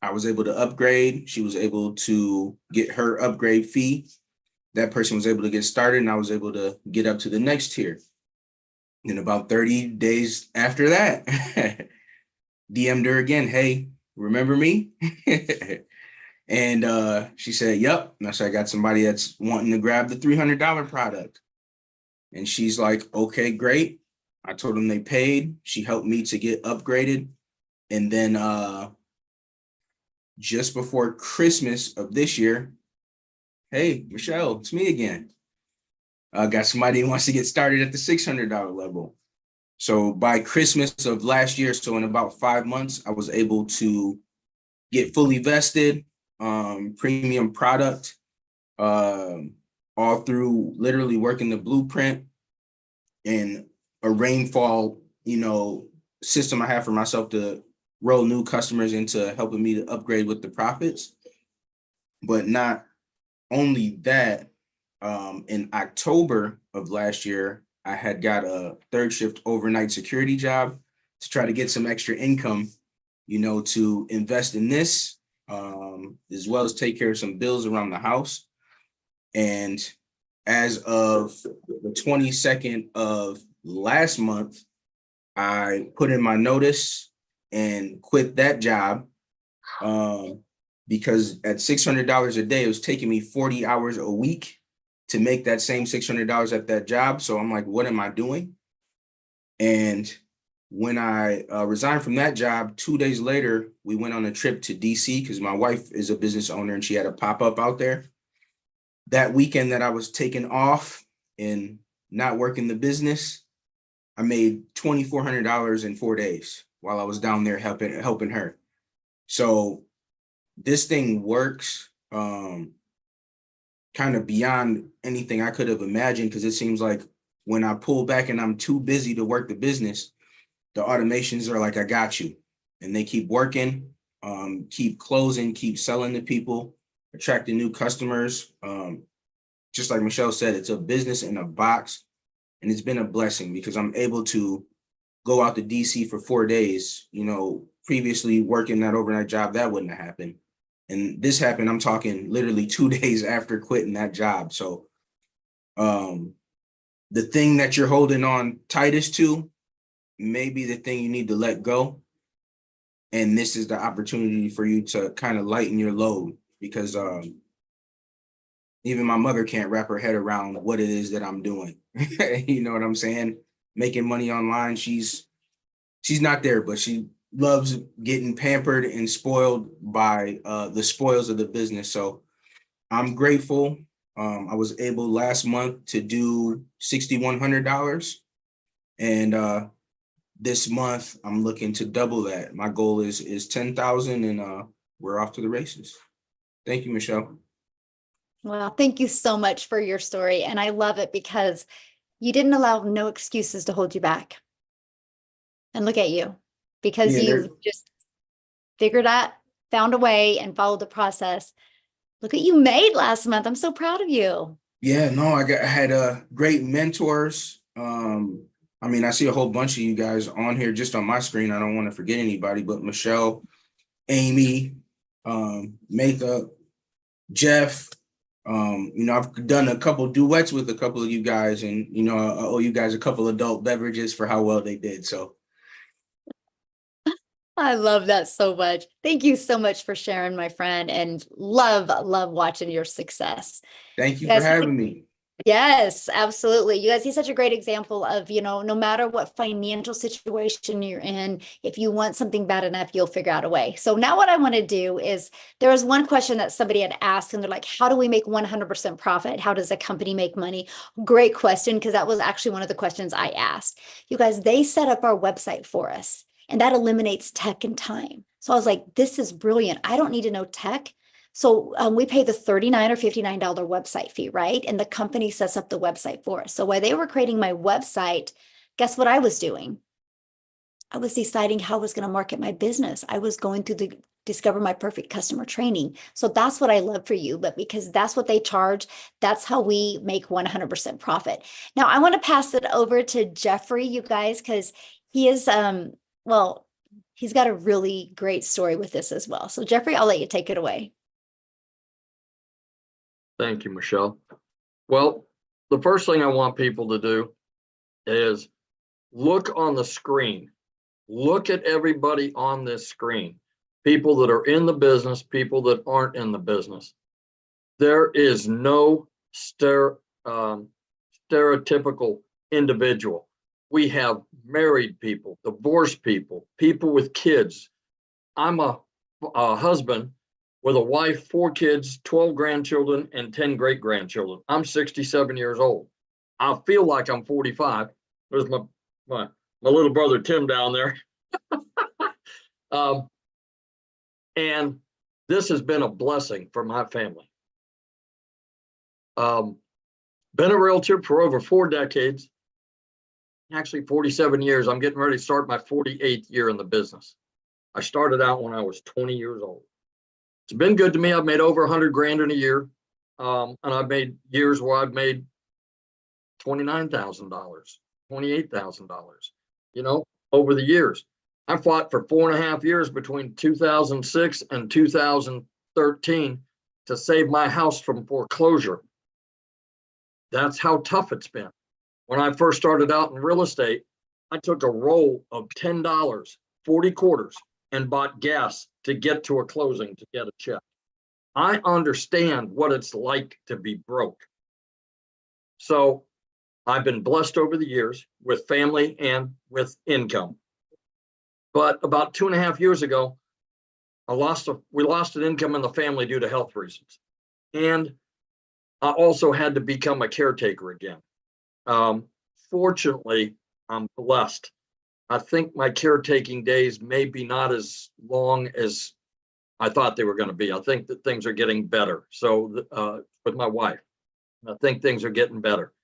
I was able to upgrade. She was able to get her upgrade fee. That person was able to get started, and I was able to get up to the next tier. And about 30 days after that, DM'd her again, hey, remember me? And she said, yep. And I said, I got somebody that's wanting to grab the $300 product. And she's like, okay, great. I told them they paid. She helped me to get upgraded. And then just before Christmas of this year, hey, Michelle, it's me again. I got somebody who wants to get started at the $600 level. So by Christmas of last year, so in about 5 months, I was able to get fully vested, premium product, all through literally working the blueprint and a rainfall, system I have for myself to roll new customers into helping me to upgrade with the profits. But not only that, in October of last year, I had got a third shift overnight security job to try to get some extra income, to invest in this, as well as take care of some bills around the house. And as of the 22nd of last month, I put in my notice and quit that job because at $600 a day, it was taking me 40 hours a week to make that same $600 at that job. So I'm like, what am I doing? And when I resigned from that job, 2 days later, we went on a trip to DC because my wife is a business owner and she had a pop-up out there. That weekend that I was taking off and not working the business, I made $2,400 in 4 days while I was down there helping her. So this thing works kind of beyond anything I could have imagined, because it seems like when I pull back and I'm too busy to work the business, the automations are like, I got you. And they keep working, keep closing, keep selling to people, attracting new customers. Just like Michelle said, it's a business in a box. And it's been a blessing because I'm able to go out to DC for 4 days. Previously working that overnight job, that wouldn't have happened. And this happened, I'm talking literally 2 days after quitting that job. So the thing that you're holding on tightest to may be the thing you need to let go. And this is the opportunity for you to kind of lighten your load, because even my mother can't wrap her head around what it is that I'm doing. You know what I'm saying? Making money online. She's not there, but she loves getting pampered and spoiled by the spoils of the business. So I'm grateful. I was able last month to do $6,100. And this month I'm looking to double that. My goal is 10,000, and we're off to the races. Thank you, Michelle. Well, thank you so much for your story. And I love it because you didn't allow no excuses to hold you back. And look at you, because Yeah, you just figured out, found a way and followed the process. Look what you made last month. I'm so proud of you. yeah, no, I had great mentors. I mean, I see a whole bunch of you guys on here just on my screen. I don't want to forget anybody, but Michelle, Amy, Makeup, Jeff. I've done a couple duets with a couple of you guys, and I owe you guys a couple adult beverages for how well they did. So I love that so much. Thank you so much for sharing, my friend, and love watching your success. thank you You for guys, having me. yes, absolutely. You guys, he's such a great example of, no matter what financial situation you're in, if you want something bad enough, you'll figure out a way. So now what I want to do is, there was one question that somebody had asked, and they're like, how do we make 100% profit? How does a company make money? Great question, because that was actually one of the questions I asked. You guys, they set up our website for us, and that eliminates tech and time. So I was like, this is brilliant. I don't need to know tech. So we pay the $39 or $59 website fee, right? And the company sets up the website for us. So while they were creating my website, guess what I was doing? I was deciding how I was going to market my business. I was going through the Discover My Perfect Customer training. So that's what I love for you, but because that's what they charge, that's how we make 100% profit. Now I want to pass it over to Jeffrey, you guys, because he is, well, he's got a really great story with this as well. So Jeffrey, I'll let you take it away. Thank you, Michelle. Well, the first thing I want people to do is look on the screen. Look at everybody on this screen. People that are in the business, people that aren't in the business. There is no stereotypical individual. We have married people, divorced people, people with kids. I'm a husband with a wife, 4 kids, 12 grandchildren, and 10 great-grandchildren. I'm 67 years old. I feel like I'm 45. There's my little brother, Tim, down there. And this has been a blessing for my family. Been a realtor for over 4 decades, actually 47 years. I'm getting ready to start my 48th year in the business. I started out when I was 20 years old. It's been good to me. I've made over 100 grand in a year. And I've made years where I've made $29,000, $28,000, over the years. I fought for 4.5 years between 2006 and 2013 to save my house from foreclosure. That's how tough it's been. When I first started out in real estate, I took a roll of $10, 40 quarters, and bought gas to get to a closing to get a check. I understand what it's like to be broke. So I've been blessed over the years with family and with income. But about 2.5 years ago, we lost an income in the family due to health reasons. And I also had to become a caretaker again. Fortunately, I'm blessed. I think my caretaking days may be not as long as I thought they were going to be. I think that things are getting better. So with my wife, I think things are getting better.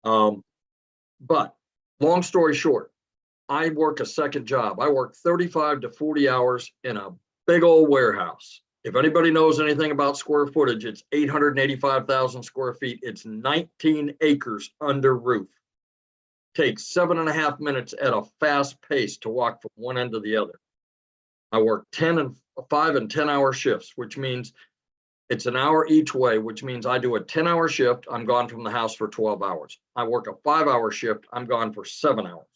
But long story short, I work a second job. I work 35 to 40 hours in a big old warehouse. If anybody knows anything about square footage, it's 885,000 square feet. It's 19 acres under roof. Takes 7.5 minutes at a fast pace to walk from one end to the other. I work 5 and 10 hour shifts, which means it's an hour each way, which means I do a 10-hour shift. I'm gone from the house for 12 hours. I work a 5-hour shift. I'm gone for 7 hours.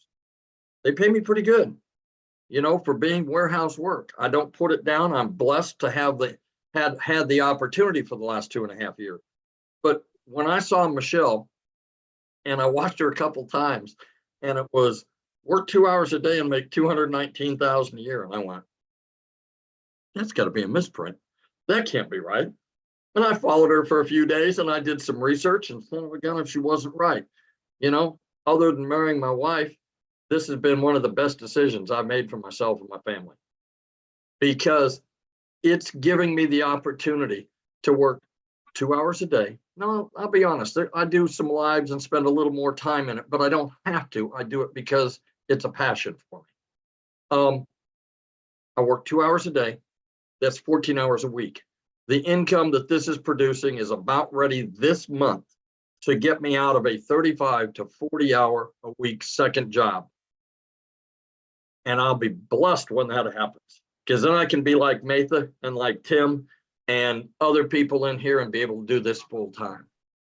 They pay me pretty good, for being warehouse work. I don't put it down. I'm blessed to have had the opportunity for the last 2.5 years. But when I saw Michelle, and I watched her a couple times, and it was work 2 hours a day and make $219,000 a year. And I went, that's got to be a misprint. That can't be right. And I followed her for a few days, and I did some research, and son of a gun if she wasn't right. Other than marrying my wife, this has been one of the best decisions I've made for myself and my family, because it's giving me the opportunity to work 2 hours a day. No, I'll be honest. I do some lives and spend a little more time in it, but I don't have to. I do it because it's a passion for me. I work 2 hours a day. That's 14 hours a week. The income that this is producing is about ready this month to get me out of a 35 to 40 hour a week second job. And I'll be blessed when that happens, because then I can be like Matha and like Tim and other people in here and be able to do this full time.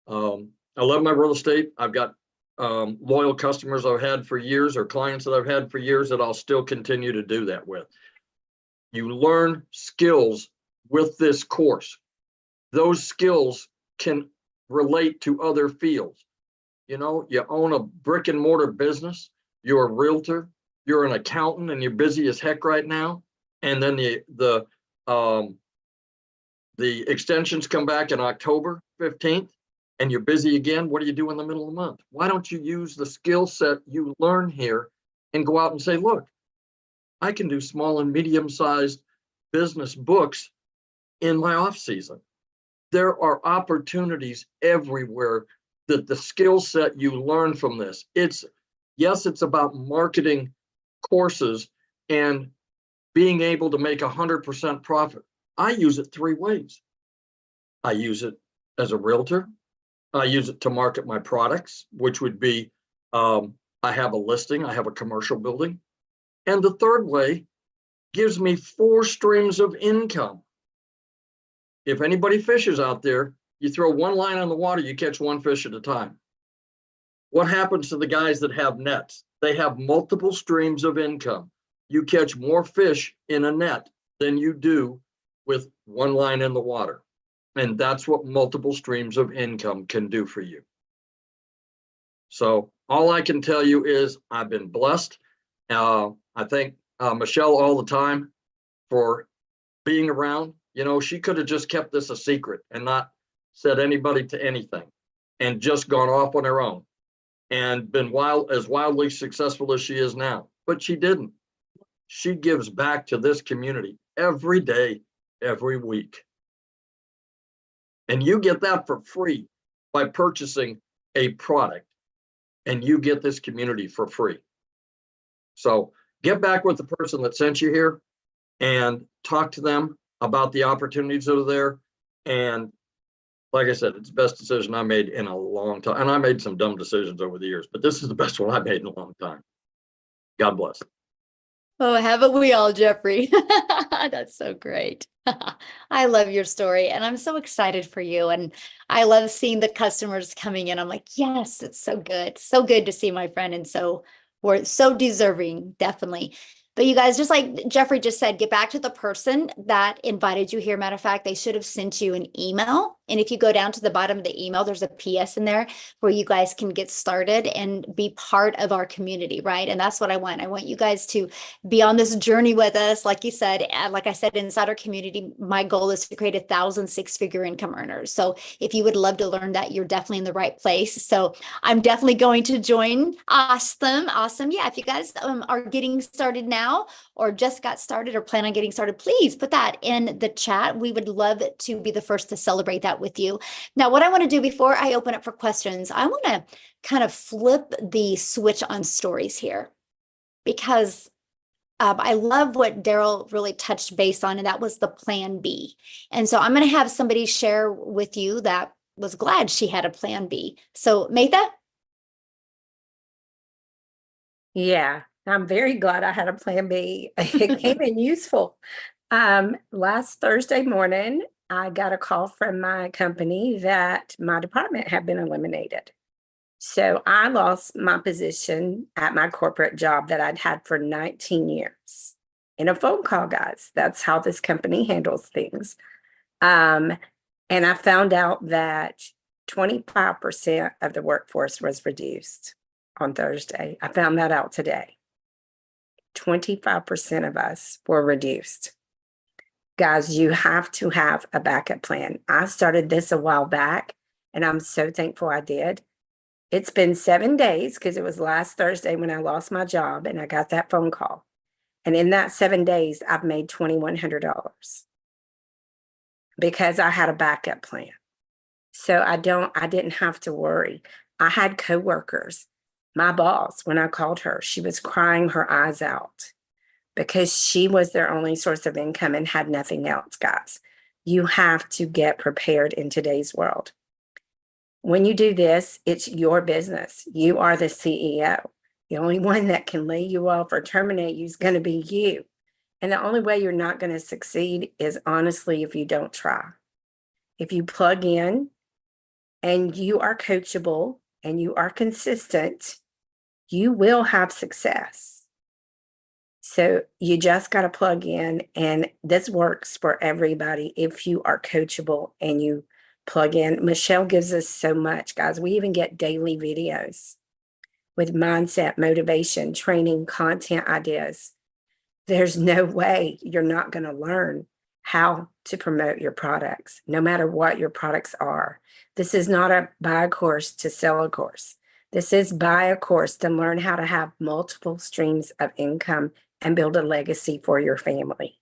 I love my real estate. I've got loyal customers I've had for years, or clients that I've had for years, that I'll still continue to do that with. You learn skills with this course. Those skills can relate to other fields. You know, you own a brick and mortar business, you're a realtor, you're an accountant, and you're busy as heck right now. And then the extensions come back in October 15th, and you're busy again. What do you do in the middle of the month? Why don't you use the skill set you learn here and go out and say, look, I can do small and medium-sized business books in my off season. There are opportunities everywhere that the skill set you learn from this. It's about marketing courses and being able to make 100% profit. I use it 3 ways. I use it as a realtor. I use it to market my products, which would be, I have a listing, I have a commercial building. And the third way gives me 4 streams of income. If anybody fishes out there, you throw one line on the water, you catch 1 fish at a time. What happens to the guys that have nets? They have multiple streams of income. You catch more fish in a net than you do with 1 line in the water. And that's what multiple streams of income can do for you. So all I can tell you is I've been blessed. I thank Michelle all the time for being around. You know, she could have just kept this a secret and not said anybody to anything and just gone off on her own and been wildly successful as she is now. But she didn't. She gives back to this community every day, every week. And you get that for free by purchasing a product, and you get this community for free. So get back with the person that sent you here and talk to them about the opportunities that are there. And like I said, it's the best decision I made in a long time. And I made some dumb decisions over the years, but this is the best one I made in a long time. God bless. Oh, haven't we all, Jeffrey? That's so great. I love your story, and I'm so excited for you. And I love seeing the customers coming in. I'm like, yes, it's so good. So good to see my friend. And so we're so deserving, definitely. But you guys, just like Jeffrey just said, get back to the person that invited you here. Matter of fact, they should have sent you an email. And if you go down to the bottom of the email, there's a PS in there where you guys can get started and be part of our community, right? And that's what I want. I want you guys to be on this journey with us. Like you said, like I said, inside our community, my goal is to create 1,000 6-figure income earners. So if you would love to learn that, you're definitely in the right place. So I'm definitely going to join. Awesome. Awesome. Yeah. If you guys are getting started now or just got started or plan on getting started, please put that in the chat. We would love to be the first to celebrate that with you. Now, what I want to do before I open up for questions, I want to kind of flip the switch on stories here, because I love what Daryl really touched base on, and that was the plan B. And so I'm going to have somebody share with you that was glad she had a plan B. So Matha? Yeah, I'm very glad I had a plan B. It came in useful. Last Thursday morning, I got a call from my company that my department had been eliminated. So I lost my position at my corporate job that I'd had for 19 years in a phone call, guys. That's how this company handles things. And I found out that 25% of the workforce was reduced on Thursday. I found that out today. 25% of us were reduced. Guys, you have to have a backup plan. I started this a while back, and I'm so thankful I did. It's been 7 days because it was last Thursday when I lost my job and I got that phone call. And in that 7 days, I've made $2,100 because I had a backup plan. So I didn't have to worry. I had coworkers. My boss, when I called her, she was crying her eyes out because she was their only source of income and had nothing else, guys. You have to get prepared in today's world. When you do this, it's your business. You are the CEO. The only one that can lay you off or terminate you is going to be you. And the only way you're not going to succeed is honestly if you don't try. If you plug in and you are coachable and you are consistent, you will have success. So you just got to plug in, and this works for everybody if you are coachable and you plug in. Michelle gives us so much, guys. We even get daily videos with mindset, motivation, training, content ideas. There's no way you're not going to learn how to promote your products, no matter what your products are. This is not a buy a course to sell a course. This is buy a course to learn how to have multiple streams of income and build a legacy for your family.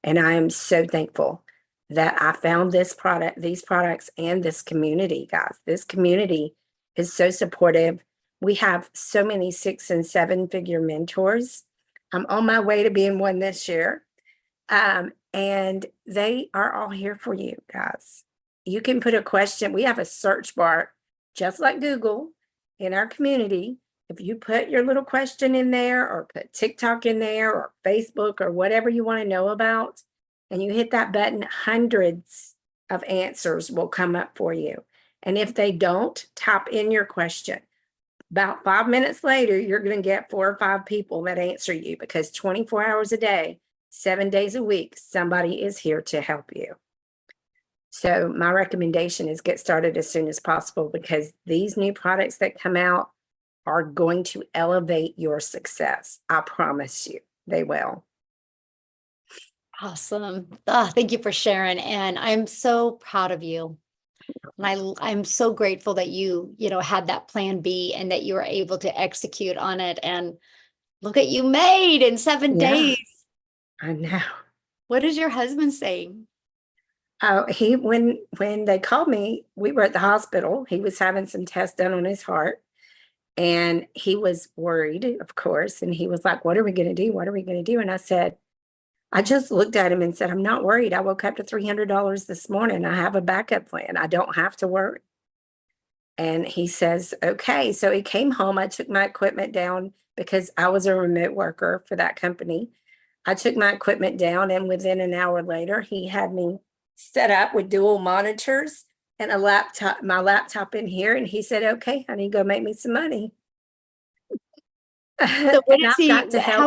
And I am so thankful that I found this product, these products, and this community, guys. This community is so supportive. We have so many 6- and 7-figure mentors. I'm on my way to being one this year. And they are all here for you, guys. You can put a question. We have a search bar, just like Google, in our community. If you put your little question in there, or put TikTok in there, or Facebook, or whatever you want to know about, and you hit that button, hundreds of answers will come up for you. And if they don't, type in your question. About 5 minutes later, you're going to get 4 or 5 people that answer you, because 24 hours a day, 7 days a week, somebody is here to help you. So my recommendation is get started as soon as possible, because these new products that come out are going to elevate your success. I promise you, they will. Awesome. Thank you for sharing. And I'm so proud of you. And I'm so grateful that you had that plan B and that you were able to execute on it. And look at you made in 7 Yeah. days. I know. What is your husband saying? Oh, when they called me, we were at the hospital. He was having some tests done on his heart, and he was worried, of course. And he was like, "What are we going to do? What are we going to do?" And I just looked at him and said, "I'm not worried. I woke up to $300 this morning. I have a backup plan. I don't have to worry." And he says, "Okay." So he came home. I took my equipment down because I was a remote worker for that company. I took my equipment down, and within an hour later, he had me set up with dual monitors and my laptop in here. And he said, "Okay, honey, go make me some money." So what And is I've got to help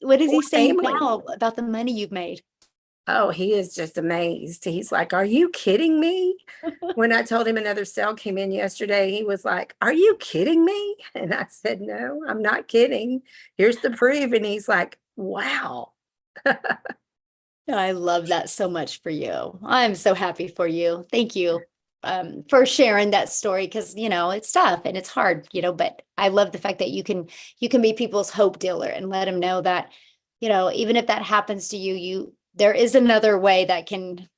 what is he poor saying families. now about the money you've made? Oh, he is just amazed. He's like, "Are you kidding me?" When I told him another sale came in yesterday, he was like, "Are you kidding me?" And I said, "No, I'm not kidding. Here's the proof." And he's like, "Wow." I love that so much for you. I'm so happy for you. Thank you for sharing that story, because it's tough and it's hard, but I love the fact that you can be people's hope dealer and let them know that, even if that happens to you, there is another way that can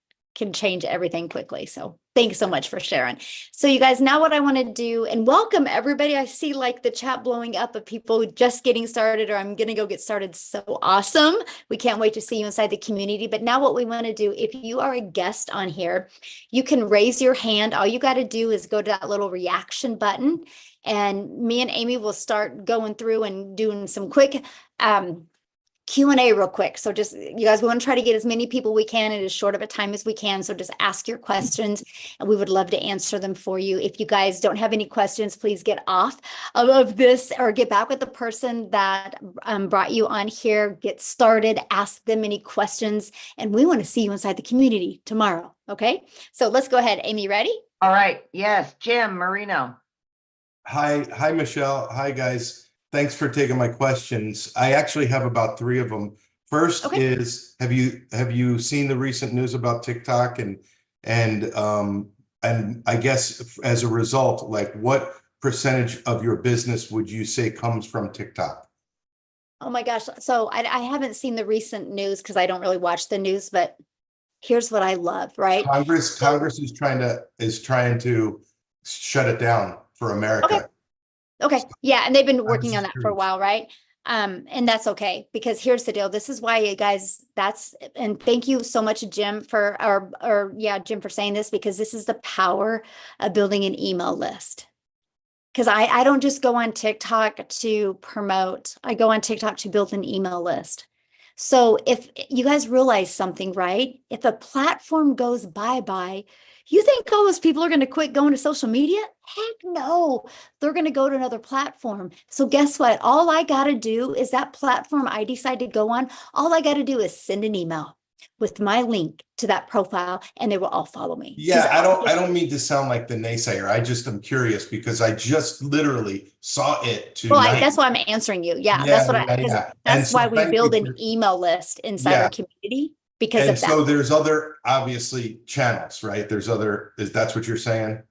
change everything quickly. So thanks so much for sharing. So you guys, now what I want to do, and welcome everybody. I see like the chat blowing up of people just getting started, or I'm going to go get started. So awesome. We can't wait to see you inside the community. But now what we want to do, if you are a guest on here, you can raise your hand. All you got to do is go to that little reaction button, and me and Amy will start going through and doing some quick Q&A real quick. So just, you guys, we want to try to get as many people we can in as short of a time as we can. So just ask your questions and we would love to answer them for you. If you guys don't have any questions, please get off of this or get back with the person that brought you on here. Get started, ask them any questions, and we want to see you inside the community tomorrow. Okay, so let's go ahead. Amy, ready? All right. Yes, Jim Marino. Hi, Michelle. Hi, guys. Thanks for taking my questions. I actually have about 3 of them. First is, have you seen the recent news about TikTok and I guess as a result, like what percentage of your business would you say comes from TikTok? Oh my gosh. So I haven't seen the recent news because I don't really watch the news, but here's what I love, right? Congress is trying to shut it down for America. Okay. Yeah. And they've been I was working on just that for a curious. while, right? And that's okay, because here's the deal. This is why you guys, and thank you so much, Jim, Jim, for saying this, because this is the power of building an email list. Because I don't just go on TikTok to promote, I go on TikTok to build an email list. So if you guys realize something, right? If a platform goes bye-bye, you think all those people are going to quit going to social media? Heck no, they're going to go to another platform. So guess what? All I got to do is that platform I decide to go on, all I got to do is send an email with my link to that profile, and they will all follow me. Yeah, I don't mean to sound like the naysayer. I just am curious because I just literally saw it tonight. That's why I'm answering you. Yeah, Yeah. That's why so we thank you build an for- email list inside Yeah. our community because And of that. so there's other obviously channels, right? That's what you're saying?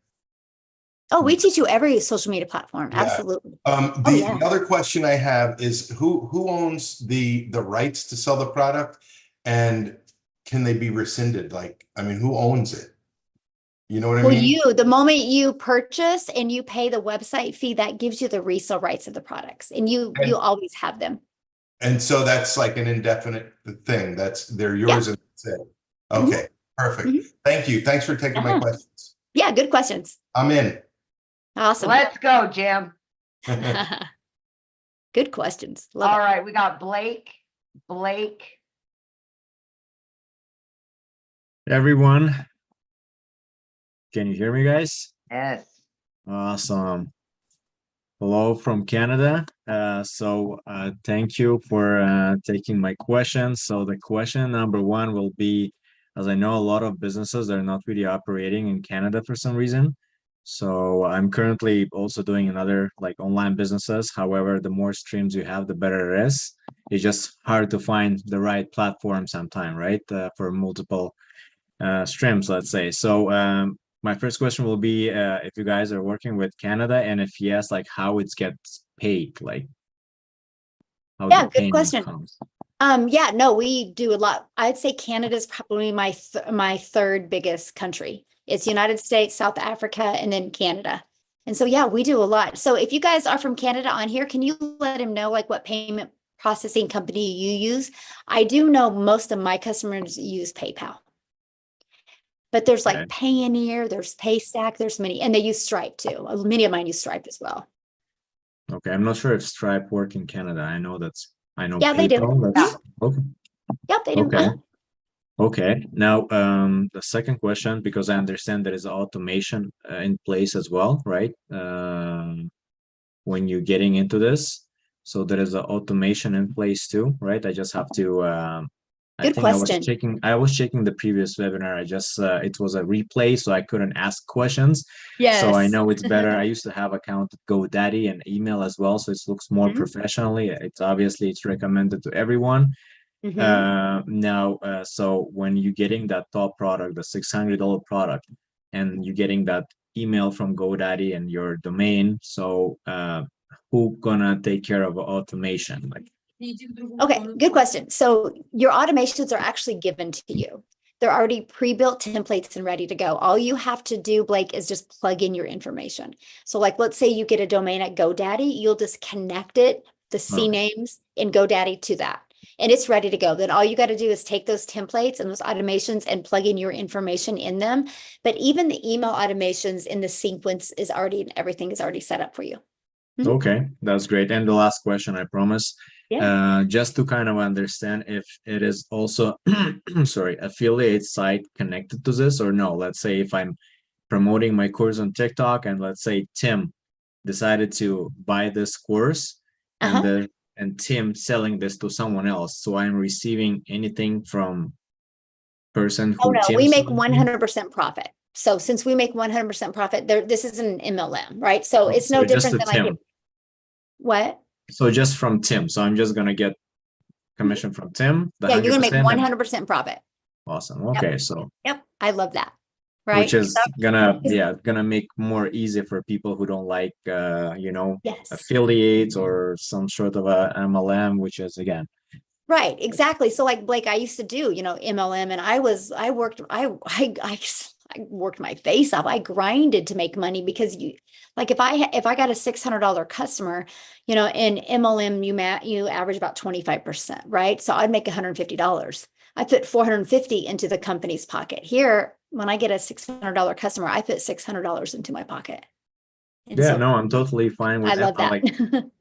Oh, we teach you every social media platform. Yeah. Absolutely. The other question I have is who owns the rights to sell the product, and can they be rescinded? Like, I mean, who owns it? You know what I Well, mean? the moment you purchase and you pay the website fee, that gives you the resale rights of the products, and you always have them. And so that's like an indefinite thing. They're yours and that's it. Okay, perfect. Mhm. Thank you. Thanks for taking my questions. Yeah, good questions. I'm in. Awesome. Let's go, Jim. Good questions. Love All it. right, we got Blake. Blake. Everyone, can you hear me, guys? Yes. Awesome. Hello from Canada. Thank you for taking my questions. So the question number one will be, as I know a lot of businesses are not really operating in Canada for some reason. So I'm currently also doing another like online businesses. However, the more streams you have, the better it is. It's just hard to find the right platform sometime, right? For multiple streams, let's say. So my first question will be if you guys are working with Canada, and if yes, like how it gets paid, like how the Good payment question. comes. Yeah, no, we do a lot. I'd say Canada's probably my third biggest country. It's United States, South Africa, and then Canada. And so, yeah, we do a lot. So if you guys are from Canada on here, can you let him know like what payment processing company you use? I do know most of my customers use PayPal. But there's like Okay. Payoneer, there's Paystack, there's many, and they use Stripe too. Many of mine use Stripe as well. Okay, I'm not sure if Stripe work in Canada. I know Yeah, they do. PayPal. That's okay. Yep, they do. Okay. Okay. Now, the second question, because I understand there is automation in place as well, right? When you're getting into this, so there is an automation in place too, right? I just have to. I Good think question. I was checking the previous webinar. I just it was a replay, so I couldn't ask questions. Yes. So I know it's better. I used to have account at GoDaddy and email as well, so it looks more professionally. It's recommended to everyone. So when you're getting that top product, the $600 product, and you're getting that email from GoDaddy and your domain, so who gonna take care of automation? Like, okay, good question. So your automations are actually given to you. They're already pre-built templates and ready to go. All you have to do, Blake, is just plug in your information. So like, let's say you get a domain at GoDaddy, you'll just connect it, the CNAMEs in GoDaddy to that. And it's ready to go. Then all you got to do is take those templates and those automations and plug in your information in them. But even the email automations in the sequence is already, everything is already set up for you. Okay, that's great. And the last question, I promise. Yeah. Just to kind of understand if it is also, sorry, affiliate site connected to this or no. Let's say if I'm promoting my course on TikTok and let's say Tim decided to buy this course and Tim selling this to someone else. So I'm receiving anything from person who no, Tim we make selling to? 100% profit. So since we make 100% profit, this is an MLM, right? So it's no just different to than Tim. What? So just from Tim. So I'm just gonna get commission from Tim. Yeah, you're gonna make 100%. 100% profit. Awesome. Okay, so Yep, I love that. Right. which is gonna make more easy for people who don't like Yes. affiliates or some sort of a MLM, which is again Right, exactly. So like Blake, I used to do, MLM, and I worked my face off. I grinded to make money because like if I got a $600 customer, in MLM you average about 25%, right? So I'd make $150. I put 450 into the company's pocket. Here, when I get a $600 customer, I put $600 into my pocket. And Yeah, so no, I'm totally fine I with love that. like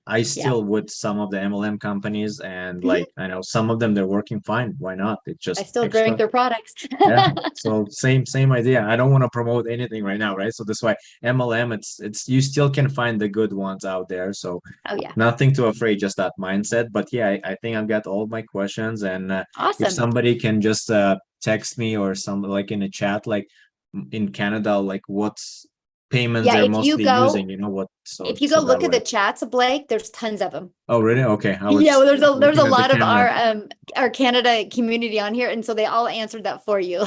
I Yeah. still with some of the MLM companies, and Mhm. like I know some of them they're working fine. Why not? It's I just still drink extra. their products. Yeah. So same idea. I don't want to promote anything right now, right? So that's why MLM, it's you still can find the good ones out there. So Oh yeah. nothing too afraid, just that mindset. But yeah, I think I've got all my questions, and if Awesome. somebody can just text me or some like in a chat, like in Canada, like what's payments Yeah, they're if you mostly go, using, what, so if you so go that look at way. the chats, Blake, there's tons of them. Oh, really? Okay. I Yeah, was well, there's a looking at the lot of camera. our Canada community on here, and so they all answered that for you.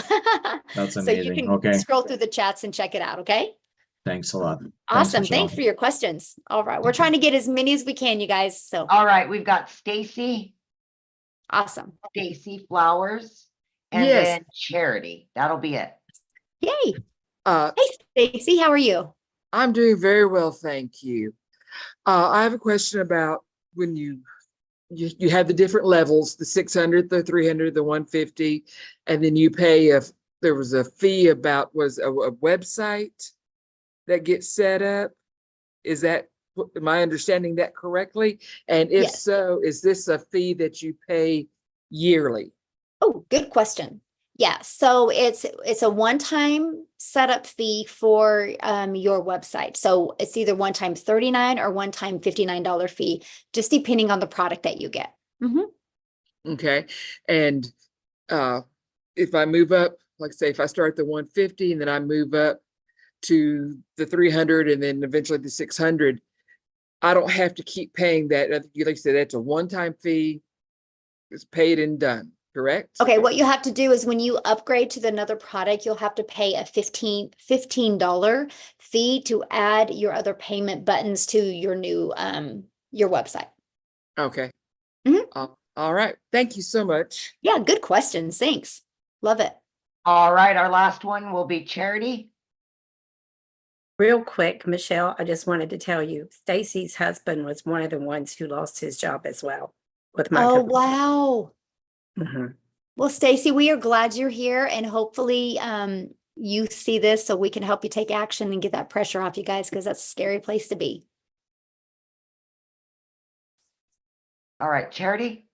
That's So you amazing. can Okay. scroll through the chats and check it out, okay? Thanks a lot. Thanks, Awesome. Michelle. Thanks for your questions. All right. We're trying to get as many as we can, you guys. So All right, we've got Stacy awesome. Flowers, and Yes. then Charity. That'll be it. Yay. Uh, Hey, Stacy, how are you? I'm doing very well, thank you. I have a question about when you have the different levels, the 600, the 300, the 150, and then you pay if there was a fee about was a website that gets set up. Is that, am I understanding that correctly? And if Yes. so, is this a fee that you pay yearly? Oh, good question. Yeah, so it's a one-time setup fee for your website. So it's either one-time $39 or one-time $59 fee, just depending on the product that you get. Okay. And if I move up, like say if I start the 150 and then I move up to the 300 and then eventually the 600, I don't have to keep paying that. Like you said, that's a one-time fee. It's paid and done, correct? Okay, what you have to do is when you upgrade to another product, you'll have to pay a $15 fee to add your other payment buttons to your new your website. Okay. Mhm. All right. Thank you so much. Yeah, good questions. Thanks. Love it. All right, our last one will be Charity. Real quick, Michelle, I just wanted to tell you, Stacy's husband was one of the ones who lost his job as well with my Oh, company. wow. Mhm. Well, Stacy, we are glad you're here, and hopefully you see this so we can help you take action and get that pressure off you guys, because that's a scary place to be. All right, Charity.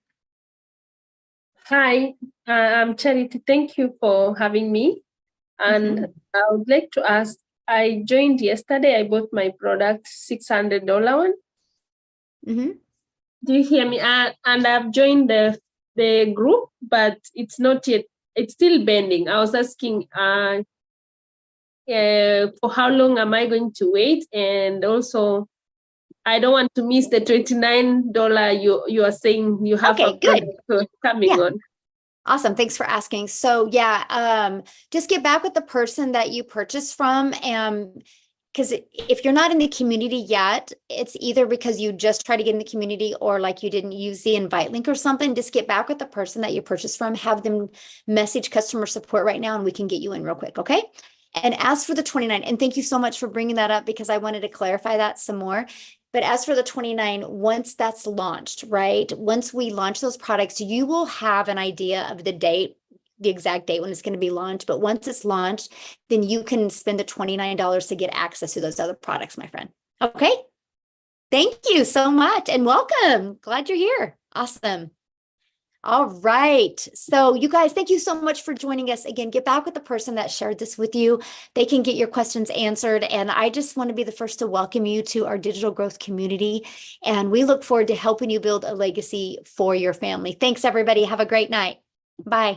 Hi, I'm Charity. Thank you for having me. And I would like to ask, I joined yesterday. I bought my product, $600 one. Do you hear me? And I've joined the group, but it's not yet, it's still pending. I was asking for how long am I going to wait? And also, I don't want to miss the $29 you are saying you have Okay, a product coming Yeah. on. Awesome. Thanks for asking. So yeah, just get back with the person that you purchased from. Because if you're not in the community yet, it's either because you just try to get in the community or like you didn't use the invite link or something. Just get back with the person that you purchased from, have them message customer support right now, and we can get you in real quick. Okay. And as for the 29, and thank you so much for bringing that up because I wanted to clarify that some more. But as for the 29, once that's launched, right? Once we launch those products, you will have an idea of the date, the exact date when it's going to be launched. But once it's launched, then you can spend the $29 to get access to those other products, my friend. Okay. Thank you so much and welcome. Glad you're here. Awesome. All right. So you guys, thank you so much for joining us. Again, get back with the person that shared this with you. They can get your questions answered. And I just want to be the first to welcome you to our digital growth community. And we look forward to helping you build a legacy for your family. Thanks, everybody. Have a great night. Bye.